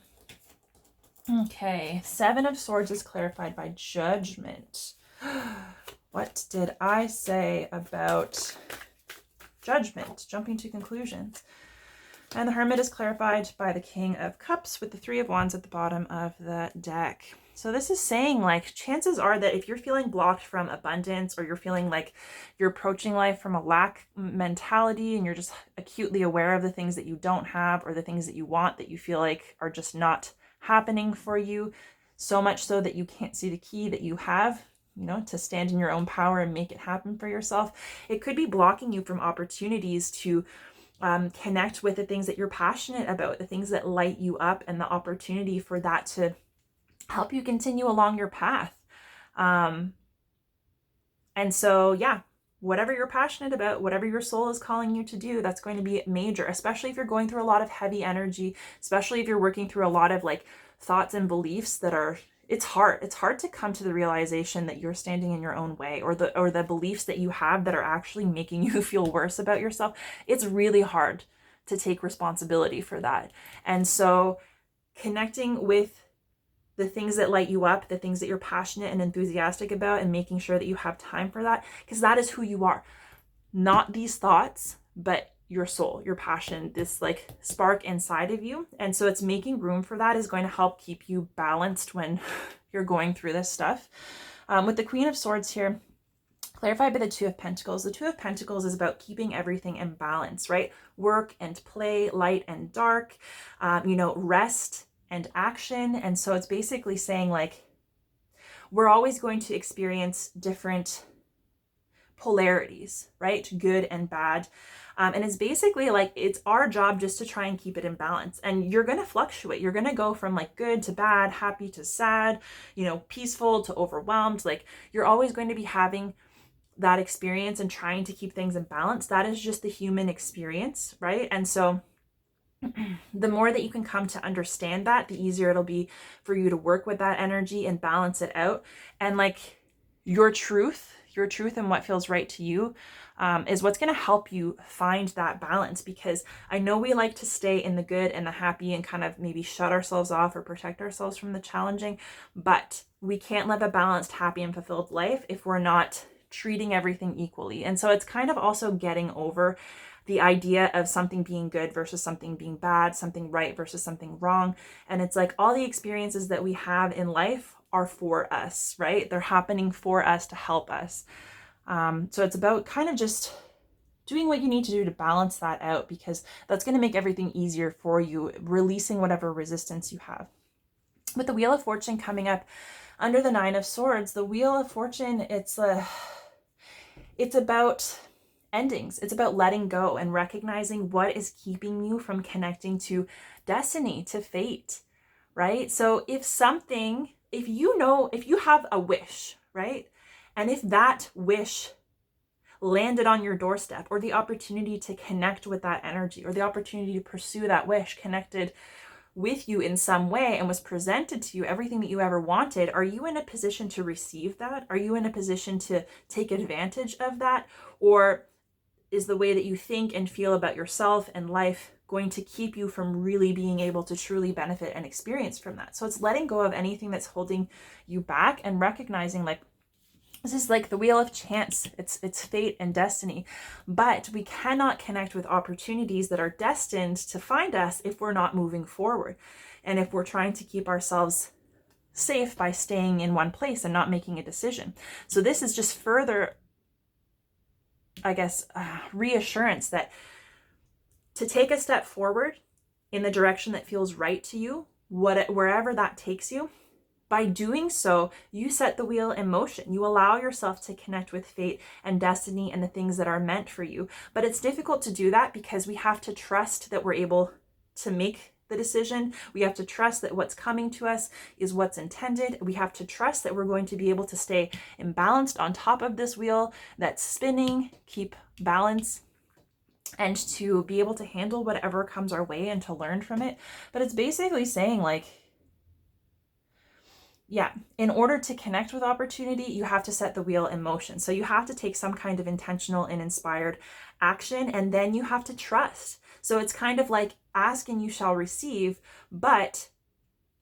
Okay, Seven of Swords is clarified by Judgment. What did I say about Judgment? Jumping to conclusions. And the Hermit is clarified by the King of Cups with the Three of Wands at the bottom of the deck. So this is saying like chances are that if you're feeling blocked from abundance, or you're feeling like you're approaching life from a lack mentality, and you're just acutely aware of the things that you don't have, or the things that you want that you feel like are just not happening for you, so much so that you can't see the key that you have, you know, to stand in your own power and make it happen for yourself. It could be blocking you from opportunities to connect with the things that you're passionate about, the things that light you up, and the opportunity for that to help you continue along your path. And so, yeah, whatever you're passionate about, whatever your soul is calling you to do, that's going to be major, especially if you're going through a lot of heavy energy, especially if you're working through a lot of like thoughts and beliefs that are, it's hard to come to the realization that you're standing in your own way, or the beliefs that you have that are actually making you feel worse about yourself. It's really hard to take responsibility for that. And so connecting with the things that light you up, the things that you're passionate and enthusiastic about, and making sure that you have time for that, because that is who you are. Not these thoughts, but your soul, your passion, this like spark inside of you. And so it's making room for that is going to help keep you balanced when you're going through this stuff. With the Queen of Swords here, clarified by the Two of Pentacles. The Two of Pentacles is about keeping everything in balance, right? Work and play, light and dark, rest and action. And so it's basically saying like, we're always going to experience different polarities, right? Good and bad. And it's basically like, it's our job just to try and keep it in balance. And you're going to fluctuate. You're going to go from like good to bad, happy to sad, peaceful to overwhelmed. Like, you're always going to be having that experience and trying to keep things in balance. That is just the human experience, right? And so the more that you can come to understand that, the easier it'll be for you to work with that energy and balance it out. And like, your truth and what feels right to you is what's going to help you find that balance. Because I know we like to stay in the good and the happy and kind of maybe shut ourselves off or protect ourselves from the challenging, but we can't live a balanced, happy, and fulfilled life if we're not treating everything equally. And so it's kind of also getting over the idea of something being good versus something being bad, something right versus something wrong. And it's like, all the experiences that we have in life are for us, right? They're happening for us to help us. So it's about kind of just doing what you need to do to balance that out, because that's going to make everything easier for you, releasing whatever resistance you have. With the Wheel of Fortune coming up under the 9 of Swords, the Wheel of Fortune, it's about endings. It's about letting go and recognizing what is keeping you from connecting to destiny, to fate, right? So if you have a wish, right? And if that wish landed on your doorstep, or the opportunity to connect with that energy, or the opportunity to pursue that wish connected with you in some way and was presented to you, everything that you ever wanted, are you in a position to receive that? Are you in a position to take advantage of that? Or is the way that you think and feel about yourself and life going to keep you from really being able to truly benefit and experience from that? So it's letting go of anything that's holding you back and recognizing, like, this is like the wheel of chance. It's fate and destiny, but we cannot connect with opportunities that are destined to find us if we're not moving forward. And if we're trying to keep ourselves safe by staying in one place and not making a decision. So this is just further, I guess, reassurance that to take a step forward in the direction that feels right to you, wherever that takes you, by doing so, you set the wheel in motion. You allow yourself to connect with fate and destiny and the things that are meant for you. But it's difficult to do that because we have to trust that we're able to make the decision. We have to trust that what's coming to us is what's intended. We have to trust that we're going to be able to stay imbalanced on top of this wheel that's spinning, keep balance, and to be able to handle whatever comes our way and to learn from it. But it's basically saying, like, yeah, in order to connect with opportunity, you have to set the wheel in motion. So you have to take some kind of intentional and inspired action, and then you have to trust. So it's kind of like ask and you shall receive, but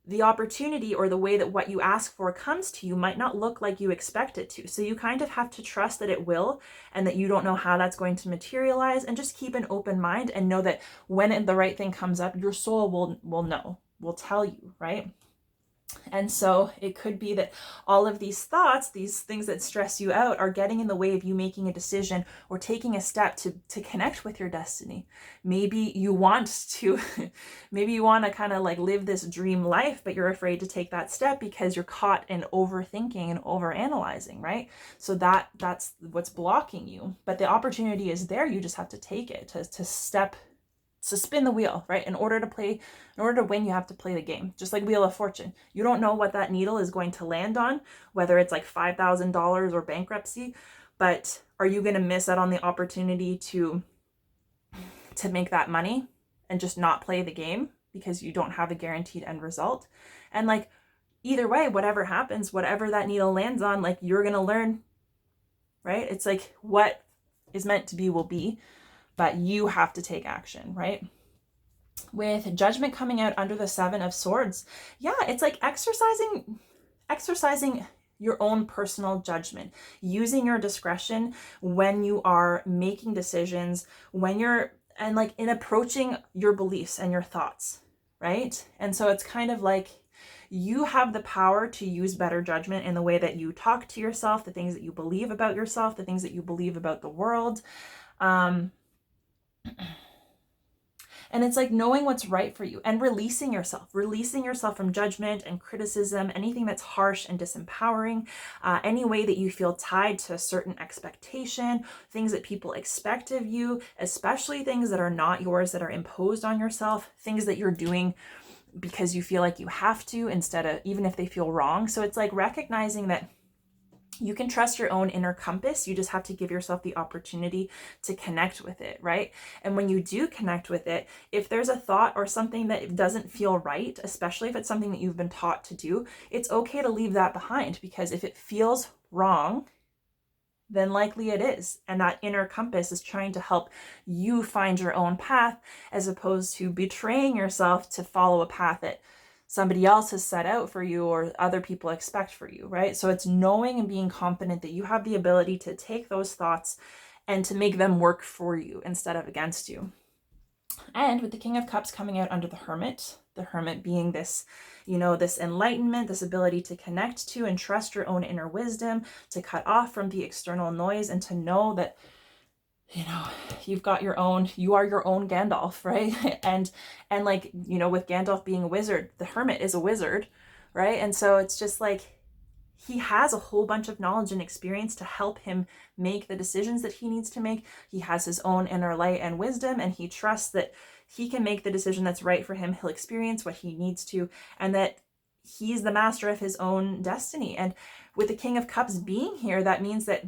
the opportunity or the way that what you ask for comes to you might not look like you expect it to. So you kind of have to trust that it will, and that you don't know how that's going to materialize, and just keep an open mind and know that when the right thing comes up, your soul will know, will tell you, right? And so it could be that all of these thoughts, these things that stress you out, are getting in the way of you making a decision or taking a step to connect with your destiny. Maybe you want to kind of like live this dream life, but you're afraid to take that step because you're caught in overthinking and overanalyzing, right? So that's what's blocking you. But the opportunity is there. You just have to take it, to spin the wheel, right? In order to win, you have to play the game. Just like Wheel of Fortune. You don't know what that needle is going to land on, whether it's like $5,000 or bankruptcy, but are you going to miss out on the opportunity to make that money and just not play the game because you don't have a guaranteed end result? And like, either way, whatever happens, whatever that needle lands on, like, you're going to learn, right? It's like, what is meant to be will be. But you have to take action, right? With Judgment coming out under the 7 of Swords, yeah, it's like exercising your own personal judgment, using your discretion when you are making decisions, and like in approaching your beliefs and your thoughts, right? And so it's kind of like you have the power to use better judgment in the way that you talk to yourself, the things that you believe about yourself, the things that you believe about the world. And it's like knowing what's right for you and releasing yourself from judgment and criticism, anything that's harsh and disempowering, any way that you feel tied to a certain expectation, things that people expect of you, especially things that are not yours, that are imposed on yourself, things that you're doing because you feel like you have to, instead of, even if they feel wrong. So it's like recognizing that you can trust your own inner compass. You just have to give yourself the opportunity to connect with it, right? And when you do connect with it, if there's a thought or something that doesn't feel right, especially if it's something that you've been taught to do, it's okay to leave that behind, because if it feels wrong, then likely it is. And that inner compass is trying to help you find your own path, as opposed to betraying yourself to follow a path that somebody else has set out for you or other people expect for you, right? So it's knowing and being confident that you have the ability to take those thoughts and to make them work for you instead of against you. And with the King of Cups coming out under the Hermit being this, this enlightenment, this ability to connect to and trust your own inner wisdom, to cut off from the external noise, and to know that, you are your own Gandalf, right? And like, with Gandalf being a wizard, the Hermit is a wizard, right? And so it's just like, he has a whole bunch of knowledge and experience to help him make the decisions that he needs to make. He has his own inner light and wisdom, and he trusts that he can make the decision that's right for him. He'll experience what he needs to, and that he's the master of his own destiny. And with the King of Cups being here, that means that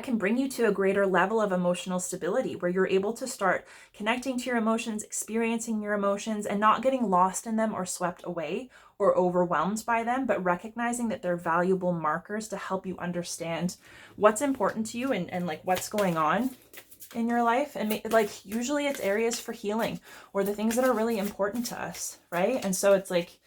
can bring you to a greater level of emotional stability, where you're able to start connecting to your emotions, experiencing your emotions, and not getting lost in them or swept away or overwhelmed by them, but recognizing that they're valuable markers to help you understand what's important to you and like what's going on in your life. And like, usually it's areas for healing or the things that are really important to us, right? And so it's like,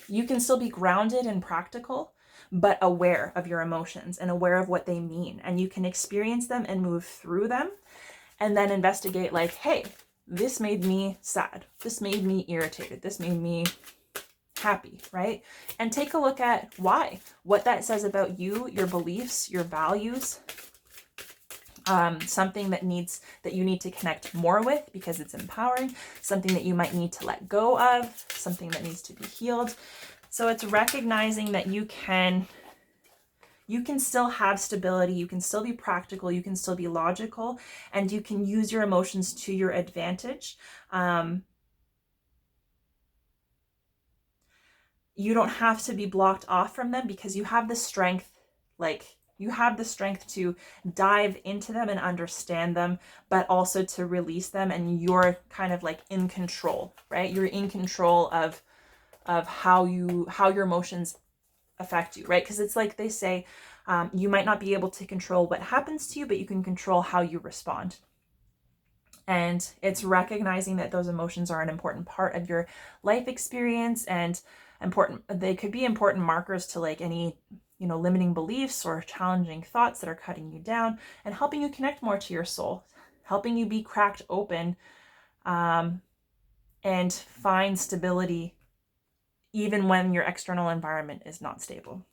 you can still be grounded and practical, but aware of your emotions and aware of what they mean. And you can experience them and move through them, and then investigate, like, hey, this made me sad. This made me irritated. This made me happy, right? And take a look at why, what that says about you, your beliefs, your values, something that you need to connect more with because it's empowering, something that you might need to let go of, something that needs to be healed. So it's recognizing that you can still have stability, you can still be practical, you can still be logical, and you can use your emotions to your advantage. You don't have to be blocked off from them, because you have the strength, to dive into them and understand them, but also to release them. And you're kind of like in control, right? You're in control of how your emotions affect you, right? Because it's like they say, you might not be able to control what happens to you, but you can control how you respond. And it's recognizing that those emotions are an important part of your life experience, and they could be important markers to like any, limiting beliefs or challenging thoughts that are cutting you down, and helping you connect more to your soul, helping you be cracked open, and find stability even when your external environment is not stable,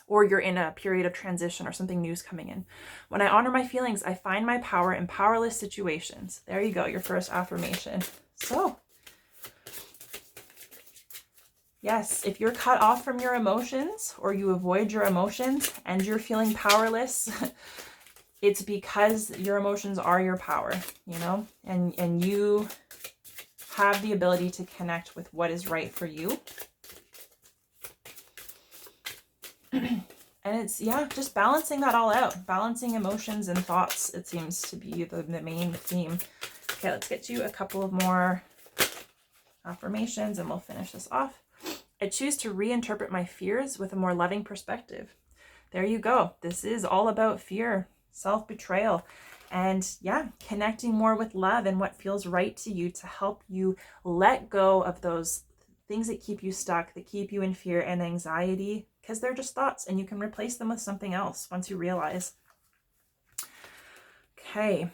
or you're in a period of transition or something new is coming in. When I honor my feelings, I find my power in powerless situations. There you go, your first affirmation. So, yes, if you're cut off from your emotions, or you avoid your emotions and you're feeling powerless, it's because your emotions are your power, and you have the ability to connect with what is right for you. And it's, just balancing that all out, balancing emotions and thoughts. It seems to be the main theme. Okay, let's get you a couple of more affirmations and we'll finish this off. I choose to reinterpret my fears with a more loving perspective. There you go. This is all about fear, self-betrayal, and connecting more with love and what feels right to you, to help you let go of those things that keep you stuck, that keep you in fear and anxiety, because they're just thoughts, and you can replace them with something else once you realize. Okay.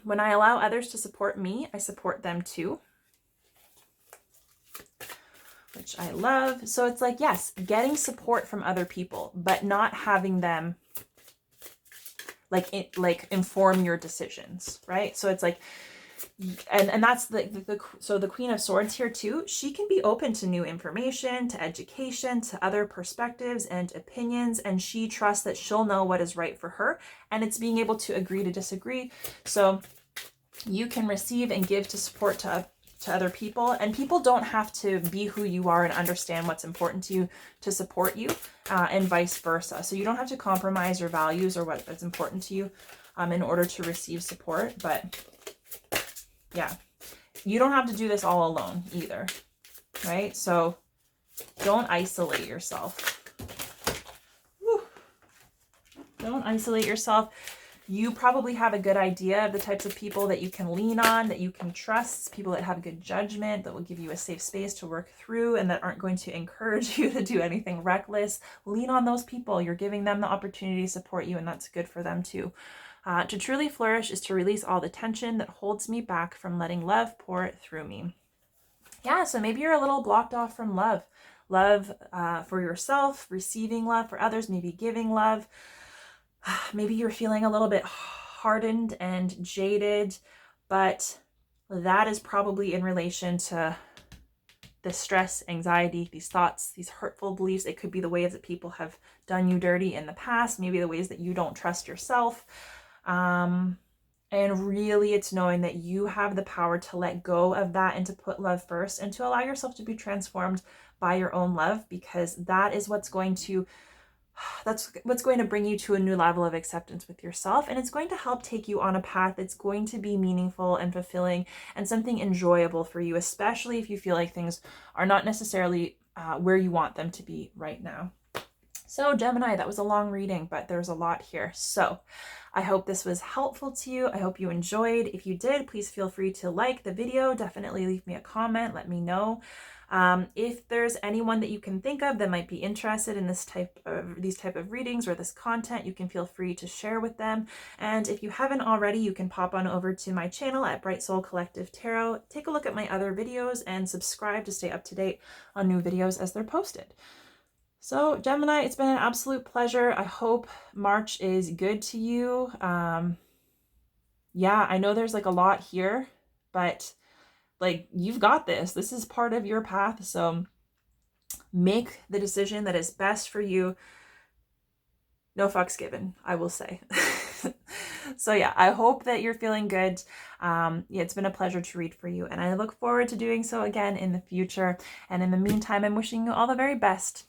When I allow others to support me, I support them too, which I love. So it's like, yes, getting support from other people, but not having them like inform your decisions, right? So it's like, and that's so the Queen of Swords here too, she can be open to new information, to education, to other perspectives and opinions, and she trusts that she'll know what is right for her, and it's being able to agree to disagree. So you can receive and give to support to other people, and people don't have to be who you are and understand what's important to you to support you, and vice versa. So you don't have to compromise your values or what's important to you in order to receive support. But yeah, you don't have to do this all alone either, right? So don't isolate yourself. Whew. Don't isolate yourself. You probably have a good idea of the types of people that you can lean on, that you can trust, people that have good judgment, that will give you a safe space to work through, and that aren't going to encourage you to do anything reckless. Lean on those people. You're giving them the opportunity to support you, and that's good for them too. To truly flourish is to release all the tension that holds me back from letting love pour through me. Yeah, so maybe you're a little blocked off from love. Love for yourself, receiving love for others, maybe giving love. Maybe you're feeling a little bit hardened and jaded, but that is probably in relation to the stress, anxiety, these thoughts, these hurtful beliefs. It could be the ways that people have done you dirty in the past, maybe the ways that you don't trust yourself. And really it's knowing that you have the power to let go of that and to put love first and to allow yourself to be transformed by your own love, because that is what's going to bring you to a new level of acceptance with yourself. And it's going to help take you on a path that's going to be meaningful and fulfilling and something enjoyable for you, especially if you feel like things are not necessarily where you want them to be right now. So Gemini, that was a long reading, but there's a lot here. So I hope this was helpful to you. I hope you enjoyed. If you did, please feel free to like the video. Definitely leave me a comment. Let me know. If there's anyone that you can think of that might be interested in these type of readings or this content, you can feel free to share with them. And if you haven't already, you can pop on over to my channel at Bright Soul Collective Tarot. Take a look at my other videos and subscribe to stay up to date on new videos as they're posted. So Gemini, it's been an absolute pleasure. I hope March is good to you. Yeah, I know there's like a lot here, but like you've got this. This is part of your path. So make the decision that is best for you. No fucks given, I will say. So yeah, I hope that you're feeling good. Yeah, it's been a pleasure to read for you, and I look forward to doing so again in the future. And in the meantime, I'm wishing you all the very best.